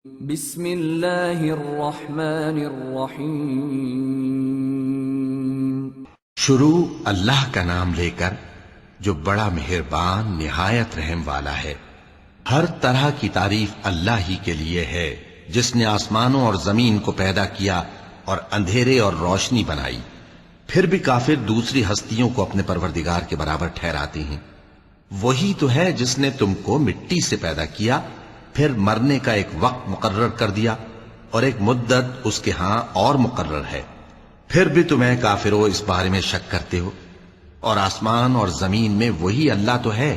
بسم اللہ الرحمن الرحیم۔ شروع اللہ کا نام لے کر جو بڑا مہربان نہایت رحم والا ہے۔ ہر طرح کی تعریف اللہ ہی کے لیے ہے جس نے آسمانوں اور زمین کو پیدا کیا اور اندھیرے اور روشنی بنائی۔ پھر بھی کافر دوسری ہستیوں کو اپنے پروردگار کے برابر ٹھہراتے ہیں۔ وہی تو ہے جس نے تم کو مٹی سے پیدا کیا، پھر مرنے کا ایک وقت مقرر کر دیا اور ایک مدت اس کے ہاں اور مقرر ہے، پھر بھی تمہیں کافروں اس بارے میں شک کرتے ہو۔ اور آسمان اور زمین میں وہی اللہ تو ہے،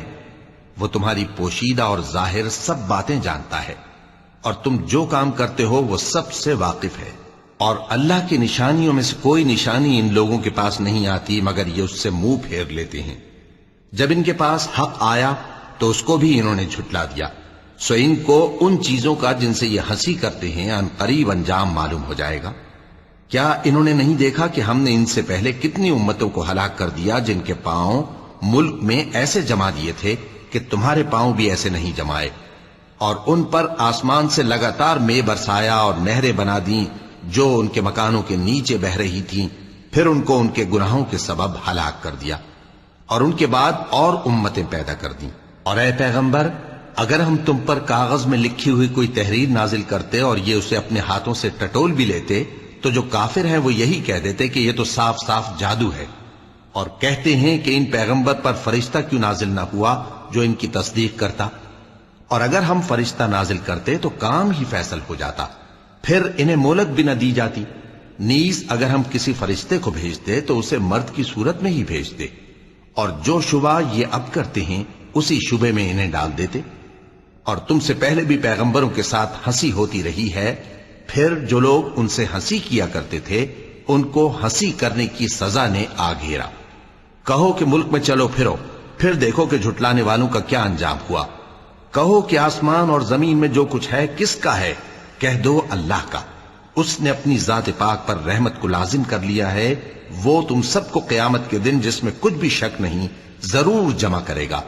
وہ تمہاری پوشیدہ اور ظاہر سب باتیں جانتا ہے، اور تم جو کام کرتے ہو وہ سب سے واقف ہے۔ اور اللہ کی نشانیوں میں سے کوئی نشانی ان لوگوں کے پاس نہیں آتی مگر یہ اس سے منہ پھیر لیتے ہیں۔ جب ان کے پاس حق آیا تو اس کو بھی انہوں نے جھٹلا دیا، سو ان کو ان چیزوں کا جن سے یہ ہنسی کرتے ہیں ان قریب انجام معلوم ہو جائے گا۔ کیا انہوں نے نہیں دیکھا کہ ہم نے ان سے پہلے کتنی امتوں کو ہلاک کر دیا جن کے پاؤں ملک میں ایسے جما دیے تھے کہ تمہارے پاؤں بھی ایسے نہیں جمائے، اور ان پر آسمان سے لگاتار مے برسایا اور نہریں بنا دیں جو ان کے مکانوں کے نیچے بہ رہی تھیں، پھر ان کو ان کے گناہوں کے سبب ہلاک کر دیا، اور ان کے بعد اور امتیں پیدا کر دیں۔ اور اے پیغمبر، اگر ہم تم پر کاغذ میں لکھی ہوئی کوئی تحریر نازل کرتے اور یہ اسے اپنے ہاتھوں سے ٹٹول بھی لیتے تو جو کافر ہیں وہ یہی کہہ دیتے کہ یہ تو صاف صاف جادو ہے، اور کہتے ہیں کہ ان پیغمبر پر فرشتہ کیوں نازل نہ ہوا جو ان کی تصدیق کرتا، اور اگر ہم فرشتہ نازل کرتے تو کام ہی فیصل ہو جاتا، پھر انہیں مہلت بھی نہ دی جاتی۔ نیز اگر ہم کسی فرشتے کو بھیجتے تو اسے مرد کی صورت میں ہی بھیجتے، اور جو شبہ یہ اب کرتے ہیں اسی شبے میں انہیں ڈال دیتے۔ اور تم سے پہلے بھی پیغمبروں کے ساتھ ہنسی ہوتی رہی ہے، پھر جو لوگ ان سے ہنسی کیا کرتے تھے ان کو ہنسی کرنے کی سزا نے آ گھیرا۔ کہو کہ ملک میں چلو پھرو، پھر دیکھو کہ جھٹلانے والوں کا کیا انجام ہوا۔ کہو کہ آسمان اور زمین میں جو کچھ ہے کس کا ہے؟ کہہ دو اللہ کا۔ اس نے اپنی ذات پاک پر رحمت کو لازم کر لیا ہے، وہ تم سب کو قیامت کے دن جس میں کچھ بھی شک نہیں ضرور جمع کرے گا۔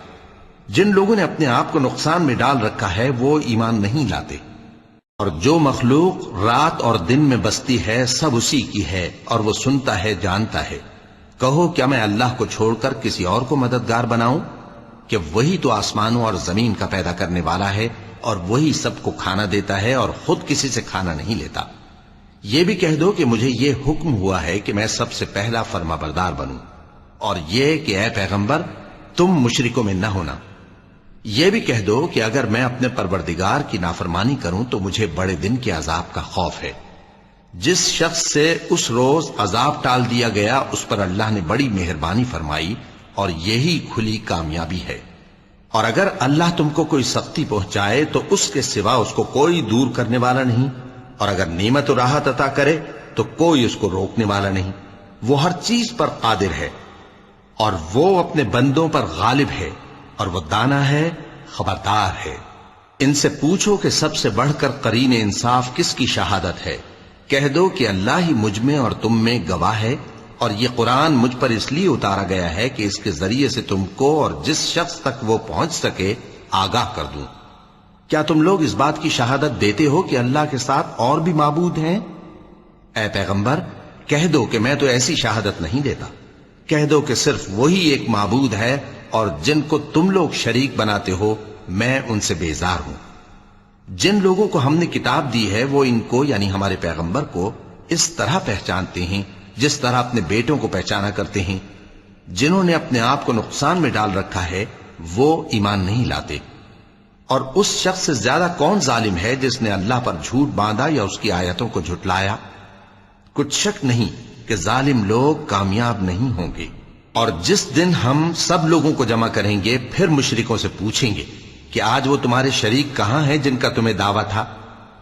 جن لوگوں نے اپنے آپ کو نقصان میں ڈال رکھا ہے وہ ایمان نہیں لاتے، اور جو مخلوق رات اور دن میں بستی ہے سب اسی کی ہے، اور وہ سنتا ہے جانتا ہے۔ کہو کیا میں اللہ کو چھوڑ کر کسی اور کو مددگار بناؤں؟ کہ وہی تو آسمانوں اور زمین کا پیدا کرنے والا ہے، اور وہی سب کو کھانا دیتا ہے اور خود کسی سے کھانا نہیں لیتا۔ یہ بھی کہہ دو کہ مجھے یہ حکم ہوا ہے کہ میں سب سے پہلا فرما بردار بنوں، اور یہ کہ اے پیغمبر تم مشرکوں میں نہ ہونا۔ یہ بھی کہہ دو کہ اگر میں اپنے پروردگار کی نافرمانی کروں تو مجھے بڑے دن کے عذاب کا خوف ہے۔ جس شخص سے اس روز عذاب ٹال دیا گیا اس پر اللہ نے بڑی مہربانی فرمائی، اور یہی کھلی کامیابی ہے۔ اور اگر اللہ تم کو کوئی سختی پہنچائے تو اس کے سوا اس کو کوئی دور کرنے والا نہیں، اور اگر نعمت و راحت عطا کرے تو کوئی اس کو روکنے والا نہیں۔ وہ ہر چیز پر قادر ہے، اور وہ اپنے بندوں پر غالب ہے، اور وہ دانا ہے، خبردار ہے۔ ان سے پوچھو کہ سب سے بڑھ کر قرین انصاف کس کی شہادت ہے؟ کہہ دو کہ اللہ ہی مجھ میں اور تم میں گواہ ہے، اور یہ قرآن مجھ پر اس لیے اتارا گیا ہے کہ اس کے ذریعے سے تم کو اور جس شخص تک وہ پہنچ سکے آگاہ کر دوں۔ کیا تم لوگ اس بات کی شہادت دیتے ہو کہ اللہ کے ساتھ اور بھی معبود ہیں؟ اے پیغمبر کہہ دو کہ میں تو ایسی شہادت نہیں دیتا۔ کہہ دو کہ صرف وہی ایک معبود ہے، اور جن کو تم لوگ شریک بناتے ہو میں ان سے بیزار ہوں۔ جن لوگوں کو ہم نے کتاب دی ہے وہ ان کو یعنی ہمارے پیغمبر کو اس طرح پہچانتے ہیں جس طرح اپنے بیٹوں کو پہچانا کرتے ہیں۔ جنہوں نے اپنے آپ کو نقصان میں ڈال رکھا ہے وہ ایمان نہیں لاتے۔ اور اس شخص سے زیادہ کون ظالم ہے جس نے اللہ پر جھوٹ باندھا یا اس کی آیتوں کو جھٹلایا؟ کچھ شک نہیں کہ ظالم لوگ کامیاب نہیں ہوں گے۔ اور جس دن ہم سب لوگوں کو جمع کریں گے پھر مشرکوں سے پوچھیں گے کہ آج وہ تمہارے شریک کہاں ہیں جن کا تمہیں دعویٰ تھا،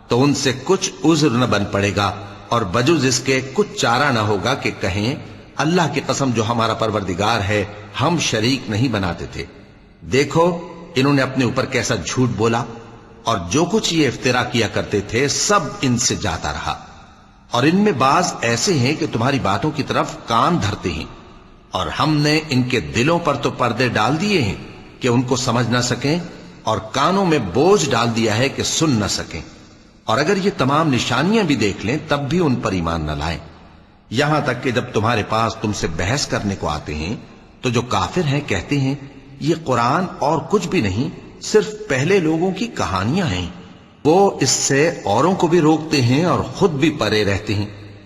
تو ان سے کچھ عذر نہ بن پڑے گا، اور بجز اس کے کچھ چارہ نہ ہوگا کہ کہیں اللہ کی قسم جو ہمارا پروردگار ہے ہم شریک نہیں بناتے تھے۔ دیکھو انہوں نے اپنے اوپر کیسا جھوٹ بولا، اور جو کچھ یہ افترا کیا کرتے تھے سب ان سے جاتا رہا۔ اور ان میں بعض ایسے ہیں کہ تمہاری باتوں کی طرف کان دھرتے ہیں، اور ہم نے ان کے دلوں پر تو پردے ڈال دیے ہیں کہ ان کو سمجھ نہ سکیں، اور کانوں میں بوجھ ڈال دیا ہے کہ سن نہ سکیں۔ اور اگر یہ تمام نشانیاں بھی دیکھ لیں تب بھی ان پر ایمان نہ لائیں، یہاں تک کہ جب تمہارے پاس تم سے بحث کرنے کو آتے ہیں تو جو کافر ہیں کہتے ہیں یہ قرآن اور کچھ بھی نہیں، صرف پہلے لوگوں کی کہانیاں ہیں۔ وہ اس سے اوروں کو بھی روکتے ہیں اور خود بھی پرے رہتے ہیں،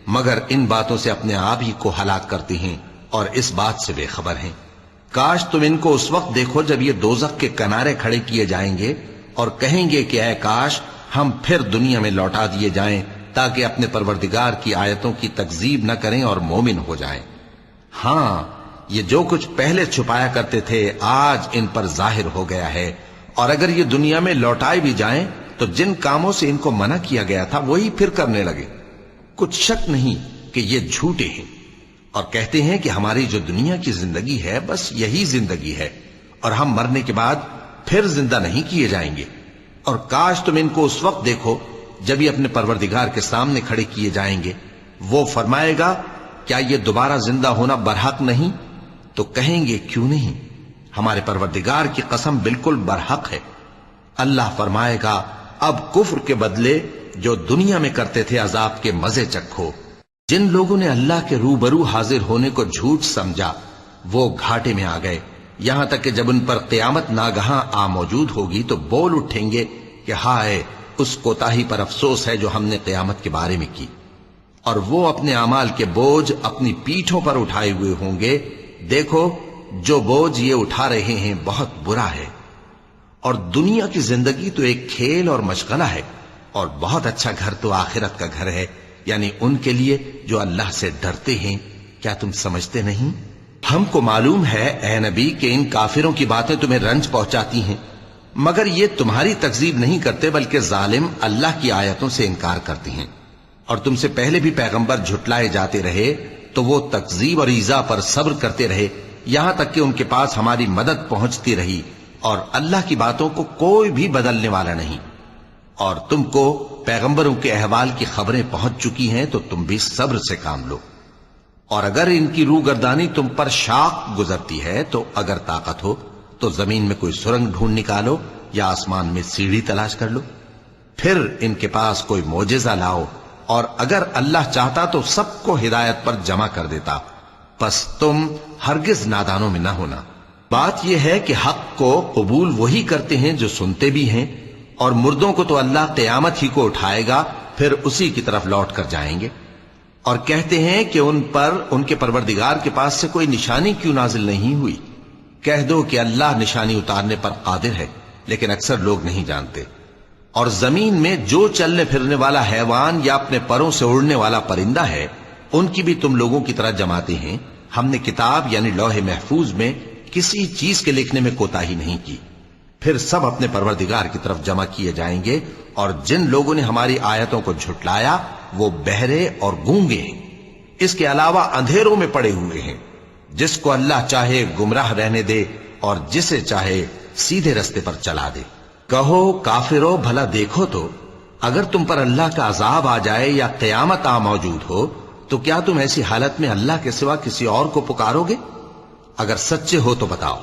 مگر ان باتوں سے اپنے آپ ہی کو ہلاک کرتے ہیں اور اس بات سے بے خبر ہیں۔ کاش تم ان کو اس وقت دیکھو جب یہ دوزخ کے کنارے کھڑے کیے جائیں گے اور کہیں گے کہ اے کاش ہم پھر دنیا میں لوٹا دیے جائیں تاکہ اپنے پروردگار کی آیتوں کی تکذیب نہ کریں اور مومن ہو جائیں۔ ہاں، یہ جو کچھ پہلے چھپایا کرتے تھے آج ان پر ظاہر ہو گیا ہے، اور اگر یہ دنیا میں لوٹائے بھی جائیں تو جن کاموں سے ان کو منع کیا گیا تھا وہی پھر کرنے لگے۔ کچھ شک نہیں کہ یہ جھوٹے ہیں، اور کہتے ہیں کہ ہماری جو دنیا کی زندگی ہے بس یہی زندگی ہے، اور ہم مرنے کے بعد پھر زندہ نہیں کیے جائیں گے۔ اور کاش تم ان کو اس وقت دیکھو جب یہ اپنے پروردگار کے سامنے کھڑے کیے جائیں گے، وہ فرمائے گا کیا یہ دوبارہ زندہ ہونا برحق نہیں؟ تو کہیں گے کیوں نہیں، ہمارے پروردگار کی قسم بالکل برحق ہے۔ اللہ فرمائے گا اب کفر کے بدلے جو دنیا میں کرتے تھے عذاب کے مزے چکھو۔ جن لوگوں نے اللہ کے روبرو حاضر ہونے کو جھوٹ سمجھا وہ گھاٹے میں آ گئے، یہاں تک کہ جب ان پر قیامت ناگہاں آ موجود ہوگی تو بول اٹھیں گے کہ ہائے اس کوتاہی پر افسوس ہے جو ہم نے قیامت کے بارے میں کی، اور وہ اپنے اعمال کے بوجھ اپنی پیٹھوں پر اٹھائے ہوئے ہوں گے۔ دیکھو جو بوجھ یہ اٹھا رہے ہیں بہت برا ہے، اور دنیا کی زندگی تو ایک کھیل اور مشغلہ ہے، اور بہت اچھا گھر تو آخرت کا گھر ہے، یعنی ان کے لیے جو اللہ سے ڈرتے ہیں۔ کیا تم سمجھتے نہیں؟ ہم کو معلوم ہے اے نبی کہ ان کافروں کی باتیں تمہیں رنج پہنچاتی ہیں، مگر یہ تمہاری تکذیب نہیں کرتے بلکہ ظالم اللہ کی آیتوں سے انکار کرتے ہیں، اور تم سے پہلے بھی پیغمبر جھٹلائے جاتے رہے تو وہ تکذیب اور ایذا پر صبر کرتے رہے، یہاں تک کہ ان کے پاس ہماری مدد پہنچتی رہی، اور اللہ کی باتوں کو کوئی بھی بدلنے والا نہیں۔ اور تم کو پیغمبروں کے احوال کی خبریں پہنچ چکی ہیں تو تم بھی صبر سے کام لو، اور اگر ان کی روگردانی تم پر شاق گزرتی ہے تو اگر طاقت ہو تو زمین میں کوئی سرنگ ڈھونڈ نکالو یا آسمان میں سیڑھی تلاش کر لو، پھر ان کے پاس کوئی معجزہ لاؤ، اور اگر اللہ چاہتا تو سب کو ہدایت پر جمع کر دیتا، پس تم ہرگز نادانوں میں نہ ہونا۔ بات یہ ہے کہ حق کو قبول وہی کرتے ہیں جو سنتے بھی ہیں، اور مردوں کو تو اللہ قیامت ہی کو اٹھائے گا، پھر اسی کی طرف لوٹ کر جائیں گے۔ اور کہتے ہیں کہ ان پر ان کے پروردگار کے پاس سے کوئی نشانی کیوں نازل نہیں ہوئی؟ کہہ دو کہ اللہ نشانی اتارنے پر قادر ہے، لیکن اکثر لوگ نہیں جانتے۔ اور زمین میں جو چلنے پھرنے والا حیوان یا اپنے پروں سے اڑنے والا پرندہ ہے ان کی بھی تم لوگوں کی طرح جماتے ہیں۔ ہم نے کتاب یعنی لوح محفوظ میں کسی چیز کے لکھنے میں کوتاہی نہیں کی، پھر سب اپنے پروردگار کی طرف جمع کیے جائیں گے، اور جن لوگوں نے ہماری آیتوں کو جھٹلایا وہ بہرے اور گونگے ہیں، اس کے علاوہ اندھیروں میں پڑے ہوئے ہیں۔ جس کو اللہ چاہے گمراہ رہنے دے اور جسے چاہے سیدھے رستے پر چلا دے۔ کہو کافرو بھلا دیکھو تو اگر تم پر اللہ کا عذاب آ جائے یا قیامت آ موجود ہو تو کیا تم ایسی حالت میں اللہ کے سوا کسی اور کو پکارو گے؟ اگر سچے ہو تو بتاؤ۔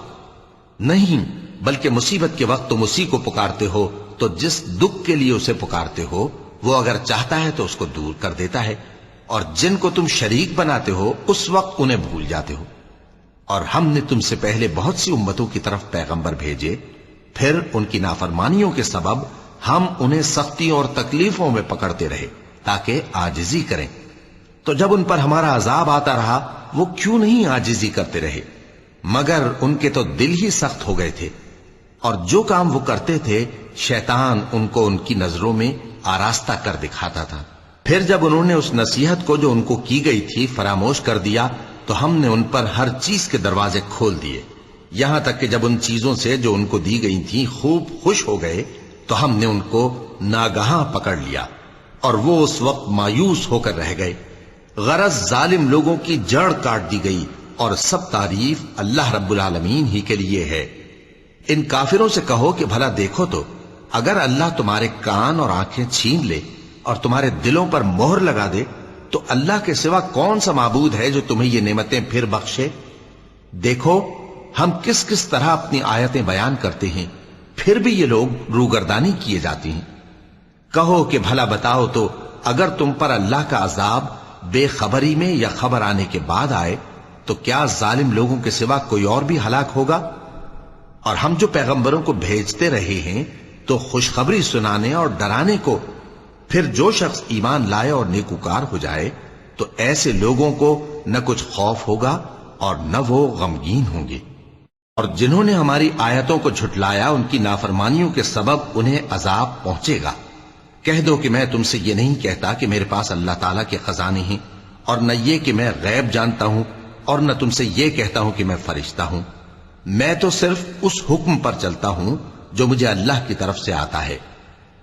نہیں، بلکہ مصیبت کے وقت تم اسی کو پکارتے ہو، تو جس دکھ کے لیے اسے پکارتے ہو وہ اگر چاہتا ہے تو اس کو دور کر دیتا ہے، اور جن کو تم شریک بناتے ہو اس وقت انہیں بھول جاتے ہو۔ اور ہم نے تم سے پہلے بہت سی امتوں کی طرف پیغمبر بھیجے، پھر ان کی نافرمانیوں کے سبب ہم انہیں سختیوں اور تکلیفوں میں پکڑتے رہے تاکہ عاجزی کریں، تو جب ان پر ہمارا عذاب آتا رہا وہ کیوں نہیں عاجزی کرتے رہے، مگر ان کے تو دل ہی سخت ہو گئے تھے، اور جو کام وہ کرتے تھے شیطان ان کو ان کی نظروں میں آراستہ کر دکھاتا تھا۔ پھر جب انہوں نے اس نصیحت کو جو ان کو کی گئی تھی فراموش کر دیا تو ہم نے ان پر ہر چیز کے دروازے کھول دیے، یہاں تک کہ جب ان چیزوں سے جو ان کو دی گئی تھیں خوب خوش ہو گئے تو ہم نے ان کو ناگہاں پکڑ لیا، اور وہ اس وقت مایوس ہو کر رہ گئے۔ غرض ظالم لوگوں کی جڑ کاٹ دی گئی، اور سب تعریف اللہ رب العالمین ہی کے لیے ہے۔ ان کافروں سے کہو کہ بھلا دیکھو تو اگر اللہ تمہارے کان اور آنکھیں چھین لے اور تمہارے دلوں پر مہر لگا دے تو اللہ کے سوا کون سا معبود ہے جو تمہیں یہ نعمتیں پھر بخشے؟ دیکھو ہم کس کس طرح اپنی آیتیں بیان کرتے ہیں، پھر بھی یہ لوگ روگردانی کیے جاتے ہیں۔ کہو کہ بھلا بتاؤ تو اگر تم پر اللہ کا عذاب بے خبری میں یا خبر آنے کے بعد آئے تو کیا ظالم لوگوں کے سوا کوئی اور بھی ہلاک ہوگا؟ اور ہم جو پیغمبروں کو بھیجتے رہے ہیں تو خوشخبری سنانے اور ڈرانے کو، پھر جو شخص ایمان لائے اور نیکوکار ہو جائے تو ایسے لوگوں کو نہ کچھ خوف ہوگا اور نہ وہ غمگین ہوں گے۔ اور جنہوں نے ہماری آیتوں کو جھٹلایا ان کی نافرمانیوں کے سبب انہیں عذاب پہنچے گا۔ کہہ دو کہ میں تم سے یہ نہیں کہتا کہ میرے پاس اللہ تعالیٰ کے خزانے ہیں، اور نہ یہ کہ میں غیب جانتا ہوں، اور نہ تم سے یہ کہتا ہوں کہ میں فرشتہ ہوں۔ میں تو صرف اس حکم پر چلتا ہوں جو مجھے اللہ کی طرف سے آتا ہے۔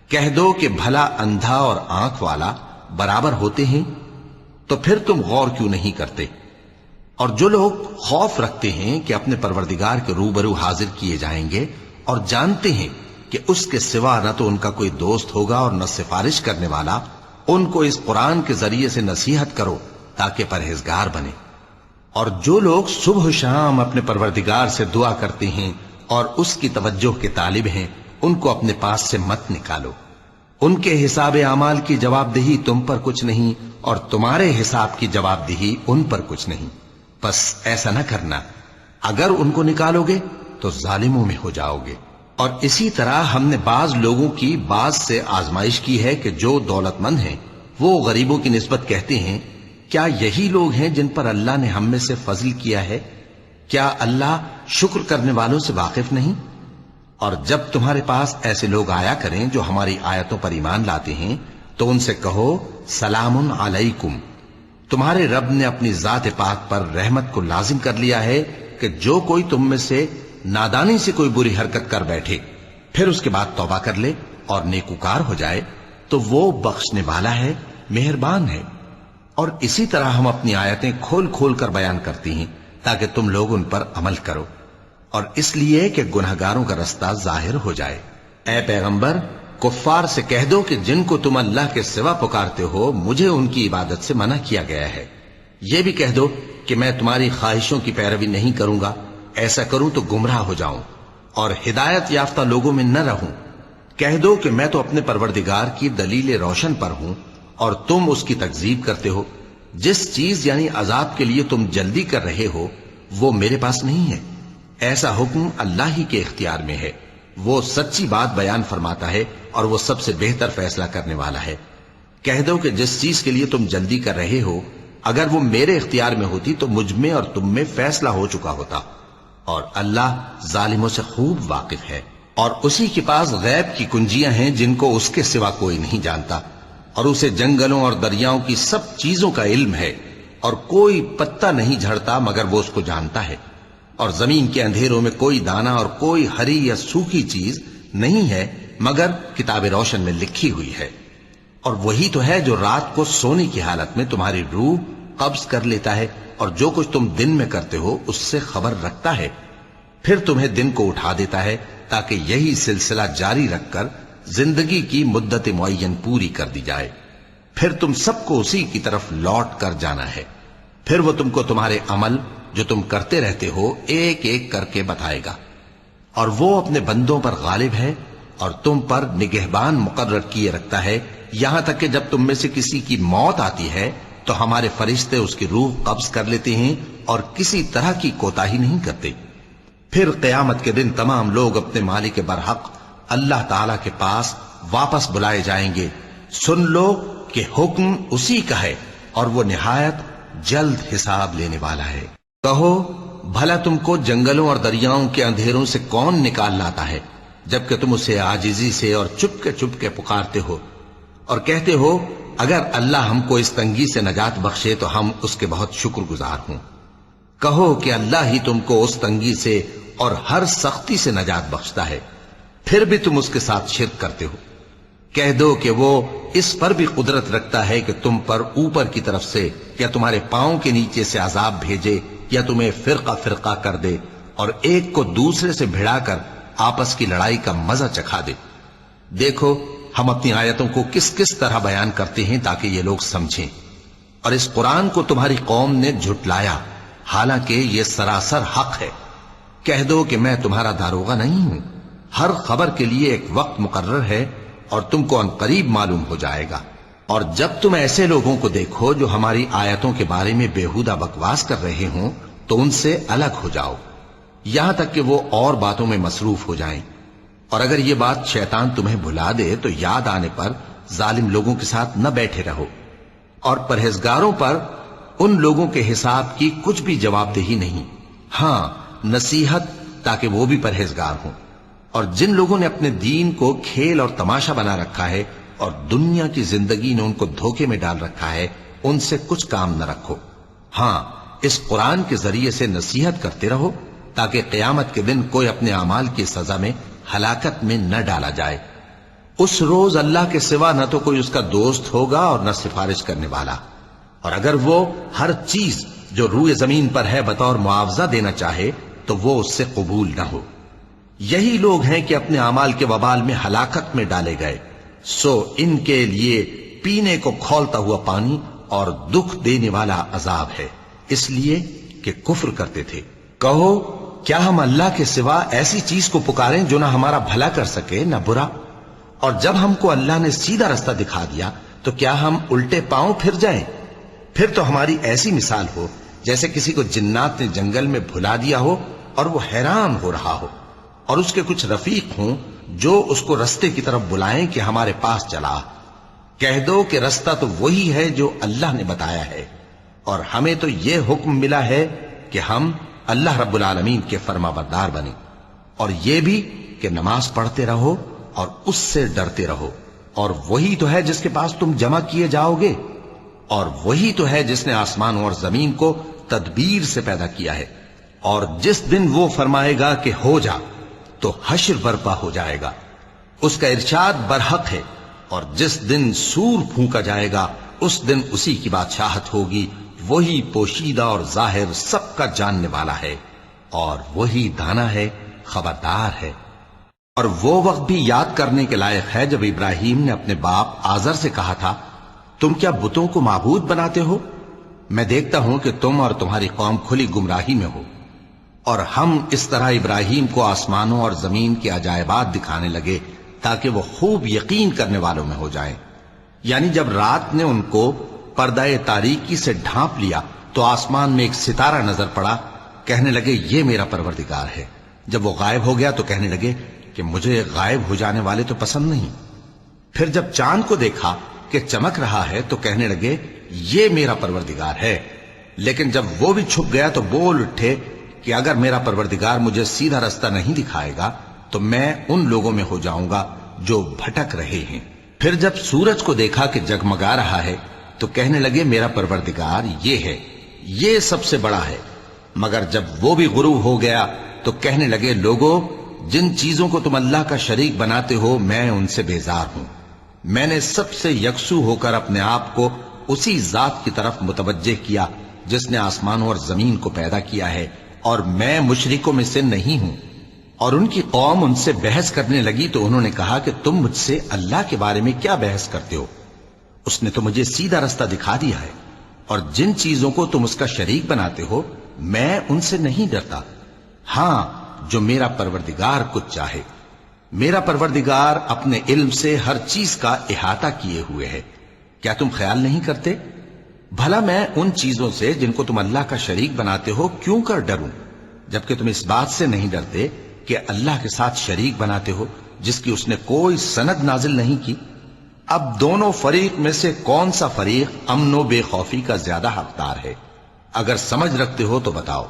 کہہ دو کہ بھلا اندھا اور آنکھ والا برابر ہوتے ہیں؟ تو پھر تم غور کیوں نہیں کرتے؟ اور جو لوگ خوف رکھتے ہیں کہ اپنے پروردگار کے روبرو حاضر کیے جائیں گے اور جانتے ہیں کہ اس کے سوا نہ تو ان کا کوئی دوست ہوگا اور نہ سفارش کرنے والا، ان کو اس قرآن کے ذریعے سے نصیحت کرو تاکہ پرہیزگار بنے۔ اور جو لوگ صبح و شام اپنے پروردگار سے دعا کرتے ہیں اور اس کی توجہ کے طالب ہیں، ان کو اپنے پاس سے مت نکالو۔ ان کے حساب اعمال کی جواب دہی تم پر کچھ نہیں، اور تمہارے حساب کی جواب دہی ان پر کچھ نہیں۔ بس ایسا نہ کرنا، اگر ان کو نکالو گے تو ظالموں میں ہو جاؤ گے۔ اور اسی طرح ہم نے بعض لوگوں کی بعض سے آزمائش کی ہے کہ جو دولت مند ہیں وہ غریبوں کی نسبت کہتے ہیں کیا یہی لوگ ہیں جن پر اللہ نے ہم میں سے فضل کیا ہے؟ کیا اللہ شکر کرنے والوں سے واقف نہیں؟ اور جب تمہارے پاس ایسے لوگ آیا کریں جو ہماری آیتوں پر ایمان لاتے ہیں تو ان سے کہو سلام علیکم، تمہارے رب نے اپنی ذات پاک پر رحمت کو لازم کر لیا ہے کہ جو کوئی تم میں سے نادانی سے کوئی بری حرکت کر بیٹھے پھر اس کے بعد توبہ کر لے اور نیکوکار ہو جائے تو وہ بخشنے والا ہے، مہربان ہے۔ اور اسی طرح ہم اپنی آیتیں کھول کھول کر بیان کرتی ہیں تاکہ تم لوگ ان پر عمل کرو، اور اس لیے کہ گنہگاروں کا رستہ ظاہر ہو جائے۔ اے پیغمبر، کفار سے کہہ دو کہ جن کو تم اللہ کے سوا پکارتے ہو مجھے ان کی عبادت سے منع کیا گیا ہے۔ یہ بھی کہہ دو کہ میں تمہاری خواہشوں کی پیروی نہیں کروں گا، ایسا کروں تو گمراہ ہو جاؤں اور ہدایت یافتہ لوگوں میں نہ رہوں۔ کہہ دو کہ میں تو اپنے پروردگار کی دلیل روشن پر ہوں اور تم اس کی تکذیب کرتے ہو۔ جس چیز یعنی عذاب کے لیے تم جلدی کر رہے ہو وہ میرے پاس نہیں ہے، ایسا حکم اللہ ہی کے اختیار میں ہے۔ وہ سچی بات بیان فرماتا ہے اور وہ سب سے بہتر فیصلہ کرنے والا ہے۔ کہہ دو کہ جس چیز کے لیے تم جلدی کر رہے ہو اگر وہ میرے اختیار میں ہوتی تو مجھ میں اور تم میں فیصلہ ہو چکا ہوتا، اور اللہ ظالموں سے خوب واقف ہے۔ اور اسی کے پاس غیب کی کنجیاں ہیں جن کو اس کے سوا کوئی نہیں جانتا، اور اسے جنگلوں اور دریاؤں کی سب چیزوں کا علم ہے، اور کوئی پتا نہیں جھڑتا مگر وہ اس کو جانتا ہے، اور زمین کے اندھیروں میں کوئی دانہ اور کوئی ہری یا سوکھی چیز نہیں ہے مگر کتاب روشن میں لکھی ہوئی ہے۔ اور وہی تو ہے جو رات کو سونے کی حالت میں تمہاری روح قبض کر لیتا ہے، اور جو کچھ تم دن میں کرتے ہو اس سے خبر رکھتا ہے، پھر تمہیں دن کو اٹھا دیتا ہے تاکہ یہی سلسلہ جاری رکھ کر زندگی کی مدت معین پوری کر دی جائے۔ پھر تم سب کو اسی کی طرف لوٹ کر جانا ہے، پھر وہ تم کو تمہارے عمل جو تم کرتے رہتے ہو ایک ایک کر کے بتائے گا۔ اور وہ اپنے بندوں پر غالب ہے اور تم پر نگہبان مقرر کیے رکھتا ہے، یہاں تک کہ جب تم میں سے کسی کی موت آتی ہے تو ہمارے فرشتے اس کی روح قبض کر لیتے ہیں اور کسی طرح کی کوتاہی نہیں کرتے۔ پھر قیامت کے دن تمام لوگ اپنے مالک برحق اللہ تعالی کے پاس واپس بلائے جائیں گے۔ سن لو کہ حکم اسی کا ہے اور وہ نہایت جلد حساب لینے والا ہے۔ کہو بھلا تم کو جنگلوں اور دریاؤں کے اندھیروں سے کون نکال لاتا ہے جبکہ تم اسے عاجزی سے اور چپ کے پکارتے ہو اور کہتے ہو اگر اللہ ہم کو اس تنگی سے نجات بخشے تو ہم اس کے بہت شکر گزار ہوں۔ کہو کہ اللہ ہی تم کو اس تنگی سے اور ہر سختی سے نجات بخشتا ہے، پھر بھی تم اس کے ساتھ شرک کرتے ہو۔ کہہ دو کہ وہ اس پر بھی قدرت رکھتا ہے کہ تم پر اوپر کی طرف سے یا تمہارے پاؤں کے نیچے سے عذاب بھیجے یا تمہیں فرقہ فرقہ کر دے اور ایک کو دوسرے سے بھڑا کر آپس کی لڑائی کا مزہ چکھا دے۔ دیکھو ہم اپنی آیتوں کو کس کس طرح بیان کرتے ہیں تاکہ یہ لوگ سمجھیں۔ اور اس قرآن کو تمہاری قوم نے جھٹلایا حالانکہ یہ سراسر حق ہے۔ کہہ دو کہ میں تمہارا داروغہ نہیں ہوں، ہر خبر کے لیے ایک وقت مقرر ہے اور تم کو عنقریب معلوم ہو جائے گا۔ اور جب تم ایسے لوگوں کو دیکھو جو ہماری آیتوں کے بارے میں بےہودہ بکواس کر رہے ہوں تو ان سے الگ ہو جاؤ، یہاں تک کہ وہ اور باتوں میں مصروف ہو جائیں۔ اور اگر یہ بات شیطان تمہیں بھلا دے تو یاد آنے پر ظالم لوگوں کے ساتھ نہ بیٹھے رہو، اور پرہیزگاروں پر ان لوگوں کے حساب کی کچھ بھی جواب دہی نہیں، ہاں نصیحت تاکہ وہ بھی پرہیزگار ہوں۔ اور جن لوگوں نے اپنے دین کو کھیل اور تماشا بنا رکھا ہے اور دنیا کی زندگی نے ان کو دھوکے میں ڈال رکھا ہے، ان سے کچھ کام نہ رکھو، ہاں اس قرآن کے ذریعے سے نصیحت کرتے رہو تاکہ قیامت کے دن کوئی اپنے اعمال کی سزا میں ہلاکت میں نہ ڈالا جائے۔ اس روز اللہ کے سوا نہ تو کوئی اس کا دوست ہوگا اور نہ سفارش کرنے والا، اور اگر وہ ہر چیز جو روئے زمین پر ہے بطور معاوضہ دینا چاہے تو وہ اس سے قبول نہ ہو۔ یہی لوگ ہیں کہ اپنے اعمال کے وبال میں ہلاکت میں ڈالے گئے، سو ان کے لیے پینے کو کھولتا ہوا پانی اور دکھ دینے والا عذاب ہے، اس لیے کہ کفر کرتے تھے۔ کہو کیا ہم اللہ کے سوا ایسی چیز کو پکاریں جو نہ ہمارا بھلا کر سکے نہ برا؟ اور جب ہم کو اللہ نے سیدھا رستہ دکھا دیا تو کیا ہم الٹے پاؤں پھر جائیں؟ پھر تو ہماری ایسی مثال ہو جیسے کسی کو جنات نے جنگل میں بھلا دیا ہو اور وہ حیران ہو رہا ہو، اور اس کے کچھ رفیق ہوں جو اس کو رستے کی طرف بلائیں کہ ہمارے پاس چلا۔ کہہ دو کہ رستہ تو وہی ہے جو اللہ نے بتایا ہے، اور ہمیں تو یہ حکم ملا ہے کہ ہم اللہ رب العالمین کے فرما بردار بنیں، اور یہ بھی کہ نماز پڑھتے رہو اور اس سے ڈرتے رہو، اور وہی تو ہے جس کے پاس تم جمع کیے جاؤ گے، اور وہی تو ہے جس نے آسمانوں اور زمین کو تدبیر سے پیدا کیا ہے، اور جس دن وہ فرمائے گا کہ ہو جا تو حشر برپا ہو جائے گا، اس کا ارشاد برحق ہے، اور جس دن سور پھونکا جائے گا اس دن اسی کی بادشاہت ہوگی، وہی پوشیدہ اور ظاہر سب کا جاننے والا ہے، اور وہی دانا ہے، خبردار ہے۔ اور وہ وقت بھی یاد کرنے کے لائق ہے جب ابراہیم نے اپنے باپ آزر سے کہا تھا، تم کیا بتوں کو معبود بناتے ہو؟ میں دیکھتا ہوں کہ تم اور تمہاری قوم کھلی گمراہی میں ہو۔ اور ہم اس طرح ابراہیم کو آسمانوں اور زمین کے عجائبات دکھانے لگے تاکہ وہ خوب یقین کرنے والوں میں ہو جائیں۔ یعنی جب رات نے ان کو پردہ تاریکی سے ڈھانپ لیا تو آسمان میں ایک ستارہ نظر پڑا، کہنے لگے یہ میرا پروردگار ہے۔ جب وہ غائب ہو گیا تو کہنے لگے کہ مجھے غائب ہو جانے والے تو پسند نہیں۔ پھر جب چاند کو دیکھا کہ چمک رہا ہے تو کہنے لگے یہ میرا پروردگار ہے۔ لیکن جب وہ بھی چھپ گیا تو بول اٹھے کہ اگر میرا پروردگار مجھے سیدھا رستہ نہیں دکھائے گا تو میں ان لوگوں میں ہو جاؤں گا جو بھٹک رہے ہیں۔ پھر جب سورج کو دیکھا کہ جگمگا رہا ہے تو کہنے لگے میرا پروردگار یہ ہے، یہ سب سے بڑا ہے۔ مگر جب وہ بھی غروب ہو گیا تو کہنے لگے لوگو، جن چیزوں کو تم اللہ کا شریک بناتے ہو میں ان سے بیزار ہوں۔ میں نے سب سے یکسو ہو کر اپنے آپ کو اسی ذات کی طرف متوجہ کیا جس نے آسمانوں اور زمین کو پیدا کیا ہے، اور میں مشرکوں میں سے نہیں ہوں۔ اور ان کی قوم ان سے بحث کرنے لگی تو انہوں نے کہا کہ تم مجھ سے اللہ کے بارے میں کیا بحث کرتے ہو؟ اس نے تو مجھے سیدھا رستہ دکھا دیا ہے، اور جن چیزوں کو تم اس کا شریک بناتے ہو میں ان سے نہیں ڈرتا، ہاں جو میرا پروردگار کچھ چاہے۔ میرا پروردگار اپنے علم سے ہر چیز کا احاطہ کیے ہوئے ہے۔ کیا تم خیال نہیں کرتے؟ بھلا میں ان چیزوں سے جن کو تم اللہ کا شریک بناتے ہو کیوں کر ڈروں، جبکہ تم اس بات سے نہیں ڈرتے کہ اللہ کے ساتھ شریک بناتے ہو جس کی اس نے کوئی سند نازل نہیں کی۔ اب دونوں فریق میں سے کون سا فریق امن و بے خوفی کا زیادہ حقدار ہے؟ اگر سمجھ رکھتے ہو تو بتاؤ۔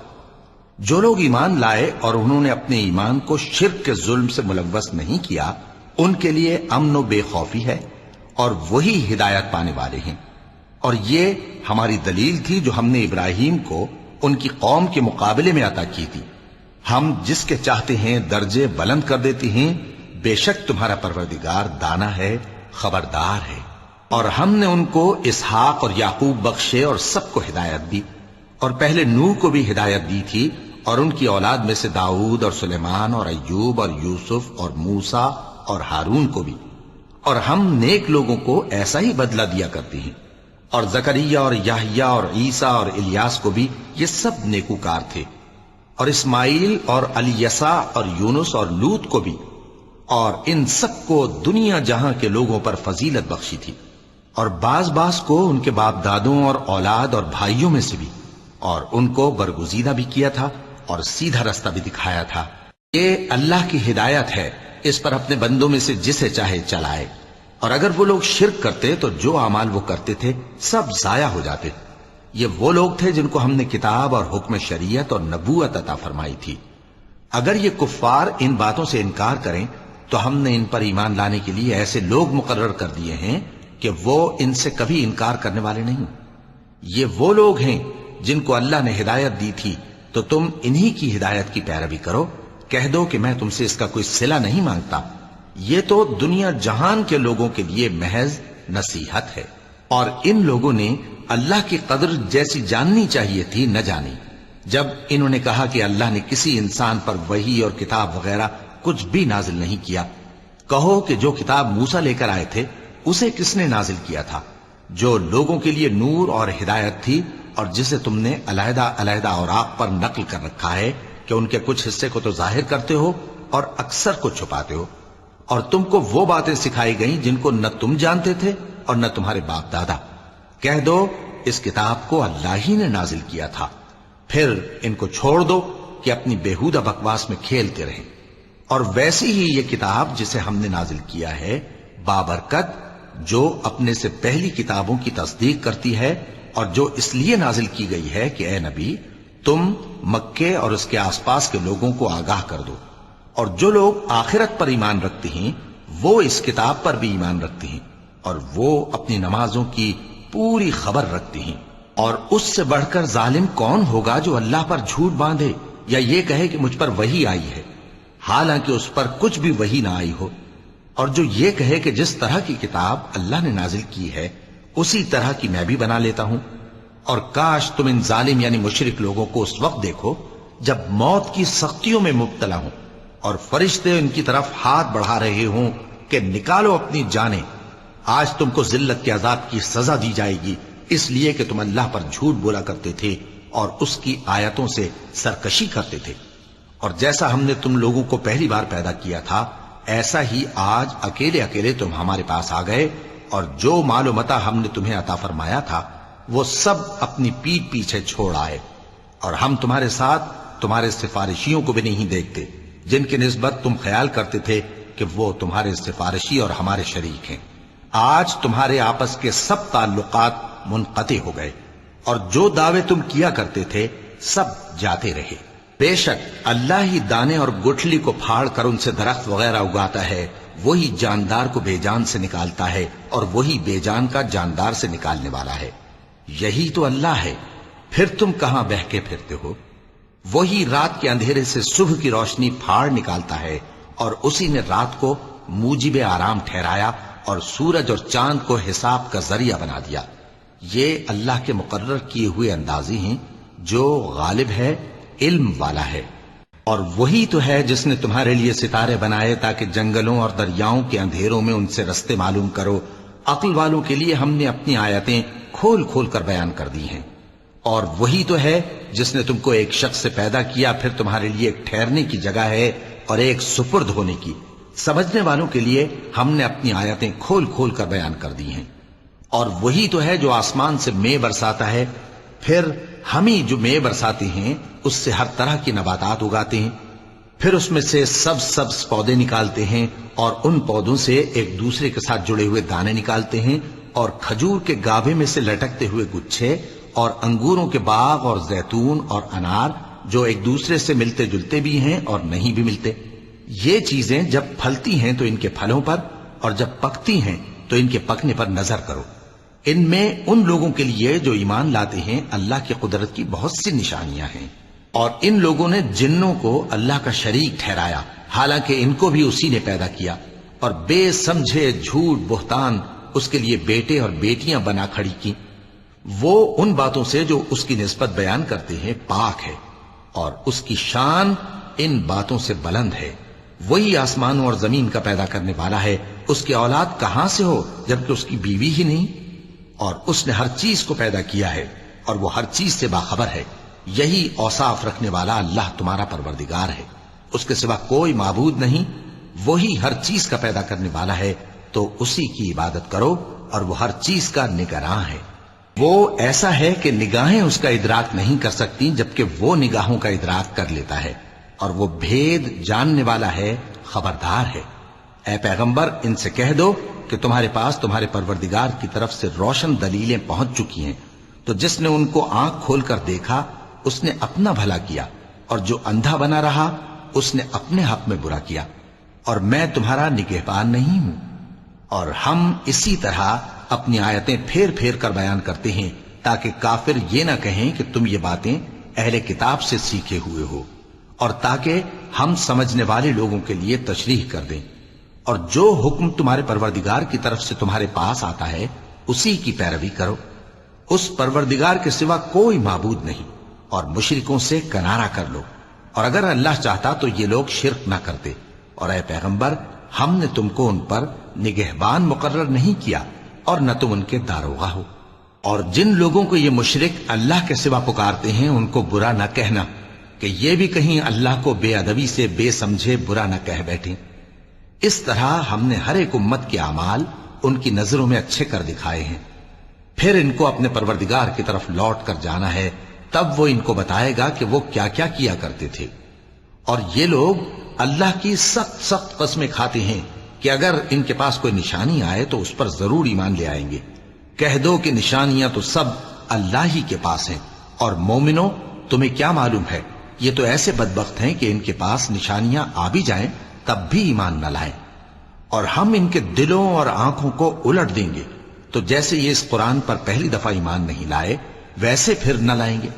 جو لوگ ایمان لائے اور انہوں نے اپنے ایمان کو شرک کے ظلم سے ملوث نہیں کیا، ان کے لیے امن و بے خوفی ہے، اور وہی ہدایت پانے والے ہیں۔ اور یہ ہماری دلیل تھی جو ہم نے ابراہیم کو ان کی قوم کے مقابلے میں عطا کی تھی۔ ہم جس کے چاہتے ہیں درجے بلند کر دیتے ہیں، بے شک تمہارا پروردگار دانا ہے، خبردار ہے۔ اور ہم نے ان کو اسحاق اور یعقوب بخشے اور سب کو ہدایت دی، اور پہلے نوح کو بھی ہدایت دی تھی، اور ان کی اولاد میں سے داؤد اور سلیمان اور ایوب اور یوسف اور موسیٰ اور ہارون کو بھی۔ اور ہم نیک لوگوں کو ایسا ہی بدلہ دیا کرتے ہیں۔ اور زکریا اور یحییٰ اور عیسیٰ اور الیاس کو بھی، یہ سب نیکوکار تھے۔ اور اسماعیل اور الیسع اور یونس اور لوط کو بھی، اور ان سب کو دنیا جہاں کے لوگوں پر فضیلت بخشی تھی، اور بعض بعض کو ان کے باپ دادوں اور اولاد اور بھائیوں میں سے بھی، اور ان کو برگزیدہ بھی کیا تھا اور سیدھا رستہ بھی دکھایا تھا۔ یہ اللہ کی ہدایت ہے، اس پر اپنے بندوں میں سے جسے چاہے چلائے، اور اگر وہ لوگ شرک کرتے تو جو اعمال وہ کرتے تھے سب ضائع ہو جاتے۔ یہ وہ لوگ تھے جن کو ہم نے کتاب اور حکم شریعت اور نبوت عطا فرمائی تھی۔ اگر یہ کفار ان باتوں سے انکار کریں تو ہم نے ان پر ایمان لانے کے لیے ایسے لوگ مقرر کر دیے ہیں کہ وہ ان سے کبھی انکار کرنے والے نہیں۔ یہ وہ لوگ ہیں جن کو اللہ نے ہدایت دی تھی، تو تم انہی کی ہدایت کی پیروی کرو۔ کہہ دو کہ میں تم سے اس کا کوئی صلہ نہیں مانگتا، یہ تو دنیا جہان کے لوگوں کے لیے محض نصیحت ہے۔ اور ان لوگوں نے اللہ کی قدر جیسی جاننی چاہیے تھی نہ جانی، جب انہوں نے کہا کہ اللہ نے کسی انسان پر وحی اور کتاب وغیرہ کچھ بھی نازل نہیں کیا۔ کہو کہ جو کتاب موسیٰ لے کر آئے تھے اسے کس نے نازل کیا تھا؟ جو لوگوں کے لیے نور اور ہدایت تھی، اور جسے تم نے علیحدہ علیحدہ اوراق پر نقل کر رکھا ہے کہ ان کے کچھ حصے کو تو ظاہر کرتے ہو اور اکثر کو چھپاتے ہو۔ اور تم کو وہ باتیں سکھائی گئیں جن کو نہ تم جانتے تھے اور نہ تمہارے باپ دادا۔ کہہ دو اس کتاب کو اللہ ہی نے نازل کیا تھا، پھر ان کو چھوڑ دو کہ اپنی بیہودہ بکواس میں کھیلتے رہیں۔ اور ویسی ہی یہ کتاب جسے ہم نے نازل کیا ہے بابرکت، جو اپنے سے پہلی کتابوں کی تصدیق کرتی ہے، اور جو اس لیے نازل کی گئی ہے کہ اے نبی تم مکے اور اس کے آس پاس کے لوگوں کو آگاہ کر دو، اور جو لوگ آخرت پر ایمان رکھتے ہیں وہ اس کتاب پر بھی ایمان رکھتے ہیں، اور وہ اپنی نمازوں کی پوری خبر رکھتے ہیں۔ اور اس سے بڑھ کر ظالم کون ہوگا جو اللہ پر جھوٹ باندھے یا یہ کہے کہ مجھ پر وحی آئی ہے حالانکہ اس پر کچھ بھی وحی نہ آئی ہو، اور جو یہ کہے کہ جس طرح کی کتاب اللہ نے نازل کی ہے اسی طرح کی میں بھی بنا لیتا ہوں۔ اور کاش تم ان ظالم یعنی مشرک لوگوں کو اس وقت دیکھو جب موت کی سختیوں میں مبتلا ہوں اور فرشتے ان کی طرف ہاتھ بڑھا رہے ہوں کہ نکالو اپنی جانیں، آج تم کو ذلت کے عذاب کی سزا دی جائے گی، اس لیے کہ تم اللہ پر جھوٹ بولا کرتے تھے اور اس کی آیتوں سے سرکشی کرتے تھے۔ اور جیسا ہم نے تم لوگوں کو پہلی بار پیدا کیا تھا ایسا ہی آج اکیلے اکیلے تم ہمارے پاس آ گئے، اور جو مال و متاع ہم نے تمہیں عطا فرمایا تھا وہ سب اپنی پیٹھ پیچھے چھوڑ آئے، اور ہم تمہارے ساتھ تمہارے سفارشیوں کو بھی نہیں دیکھتے جن کی نسبت تم خیال کرتے تھے کہ وہ تمہارے سفارشی اور ہمارے شریک ہیں۔ آج تمہارے آپس کے سب تعلقات منقطع ہو گئے، اور جو دعوے تم کیا کرتے تھے سب جاتے رہے۔ بے شک اللہ ہی دانے اور گٹھلی کو پھاڑ کر ان سے درخت وغیرہ اگاتا ہے، وہی جاندار کو بے جان سے نکالتا ہے اور وہی بے جان کا جاندار سے نکالنے والا ہے۔ یہی تو اللہ ہے، پھر تم کہاں بہکے پھرتے ہو؟ وہی رات کے اندھیرے سے صبح کی روشنی پھاڑ نکالتا ہے، اور اسی نے رات کو موجب آرام ٹھہرایا اور سورج اور چاند کو حساب کا ذریعہ بنا دیا۔ یہ اللہ کے مقرر کیے ہوئے اندازے ہیں، جو غالب ہے، علم والا ہے۔ اور وہی تو ہے جس نے تمہارے لیے ستارے بنائے تاکہ جنگلوں اور دریاؤں کے اندھیروں میں ان سے رستے معلوم کرو۔ عقل والوں کے لیے ہم نے اپنی آیتیں کھول کھول کر بیان کر دی ہیں۔ اور وہی تو ہے جس نے تم کو ایک شخص سے پیدا کیا، پھر تمہارے لیے ایک ٹھہرنے کی جگہ ہے اور ایک سپرد ہونے کی۔ سمجھنے والوں کے لیے ہم نے اپنی آیتیں کھول کھول کر بیان کر دی ہیں۔ اور وہی تو ہے جو آسمان سے مے برساتا ہے، پھر ہم ہی جو مے برساتے ہیں اس سے ہر طرح کی نباتات اگاتے ہیں، پھر اس میں سے سبز پودے نکالتے ہیں، اور ان پودوں سے ایک دوسرے کے ساتھ جڑے ہوئے دانے نکالتے ہیں، اور کھجور کے گاھے میں سے لٹکتے ہوئے گچھے، اور انگوروں کے باغ اور زیتون اور انار جو ایک دوسرے سے ملتے جلتے بھی ہیں اور نہیں بھی ملتے۔ یہ چیزیں جب پھلتی ہیں تو ان کے پھلوں پر، اور جب پکتی ہیں تو ان کے پکنے پر نظر کرو۔ ان میں ان لوگوں کے لیے جو ایمان لاتے ہیں اللہ کی قدرت کی بہت سی نشانیاں ہیں۔ اور ان لوگوں نے جنوں کو اللہ کا شریک ٹھہرایا حالانکہ ان کو بھی اسی نے پیدا کیا، اور بے سمجھے جھوٹ بہتان اس کے لیے بیٹے اور بیٹیاں بنا کھڑی کی۔ وہ ان باتوں سے جو اس کی نسبت بیان کرتے ہیں پاک ہے، اور اس کی شان ان باتوں سے بلند ہے۔ وہی آسمانوں اور زمین کا پیدا کرنے والا ہے، اس کی اولاد کہاں سے ہو جبکہ اس کی بیوی ہی نہیں؟ اور اس نے ہر چیز کو پیدا کیا ہے اور وہ ہر چیز سے باخبر ہے۔ یہی اوصاف رکھنے والا اللہ تمہارا پروردگار ہے، اس کے سوا کوئی معبود نہیں۔ وہی ہر چیز کا پیدا کرنے والا ہے، تو اسی کی عبادت کرو، اور وہ ہر چیز کا نگراں ہے۔ وہ ایسا ہے کہ نگاہیں اس کا ادراک نہیں کر سکتی، جبکہ وہ نگاہوں کا ادراک کر لیتا ہے، اور وہ بھید جاننے والا ہے، خبردار ہے۔ اے پیغمبر، ان سے کہہ دو کہ تمہارے پاس تمہارے پروردگار کی طرف سے روشن دلیلیں پہنچ چکی ہیں، تو جس نے ان کو آنکھ کھول کر دیکھا اس نے اپنا بھلا کیا، اور جو اندھا بنا رہا اس نے اپنے حق میں برا کیا، اور میں تمہارا نگہبان نہیں ہوں۔ اور ہم اسی طرح اپنی آیتیں پھیر پھیر کر بیان کرتے ہیں، تاکہ کافر یہ نہ کہیں کہ تم یہ باتیں اہل کتاب سے سیکھے ہوئے ہو، اور تاکہ ہم سمجھنے والے لوگوں کے لیے تشریح کر دیں۔ اور جو حکم تمہارے پروردگار کی طرف سے تمہارے پاس آتا ہے اسی کی پیروی کرو، اس پروردگار کے سوا کوئی معبود نہیں، اور مشرکوں سے کنارہ کر لو، اور اگر اللہ چاہتا تو یہ لوگ شرک نہ کرتے۔ اور اے پیغمبر، ہم نے تم کو ان پر نگہبان مقرر نہیں کیا، اور نہ تم ان کے داروغہ ہو۔ اور جن لوگوں کو یہ مشرک اللہ کے سوا پکارتے ہیں ان کو برا نہ کہنا، کہ یہ بھی کہیں اللہ کو بے ادبی سے بے سمجھے برا نہ کہہ بیٹھیں۔ اس طرح ہم نے ہر ایک امت کے اعمال ان کی نظروں میں اچھے کر دکھائے ہیں، پھر ان کو اپنے پروردگار کی طرف لوٹ کر جانا ہے، تب وہ ان کو بتائے گا کہ وہ کیا کیا کیا کرتے تھے۔ اور یہ لوگ اللہ کی سخت سخت قسمیں کھاتے ہیں کہ اگر ان کے پاس کوئی نشانی آئے تو اس پر ضرور ایمان لے آئیں گے۔ کہہ دو کہ نشانیاں تو سب اللہ ہی کے پاس ہیں، اور مومنوں تمہیں کیا معلوم ہے، یہ تو ایسے بدبخت ہیں کہ ان کے پاس نشانیاں آ بھی جائیں تب بھی ایمان نہ لائیں۔ اور ہم ان کے دلوں اور آنکھوں کو الٹ دیں گے، تو جیسے یہ اس قرآن پر پہلی دفعہ ایمان نہیں لائے ویسے پھر نہ لائیں گے،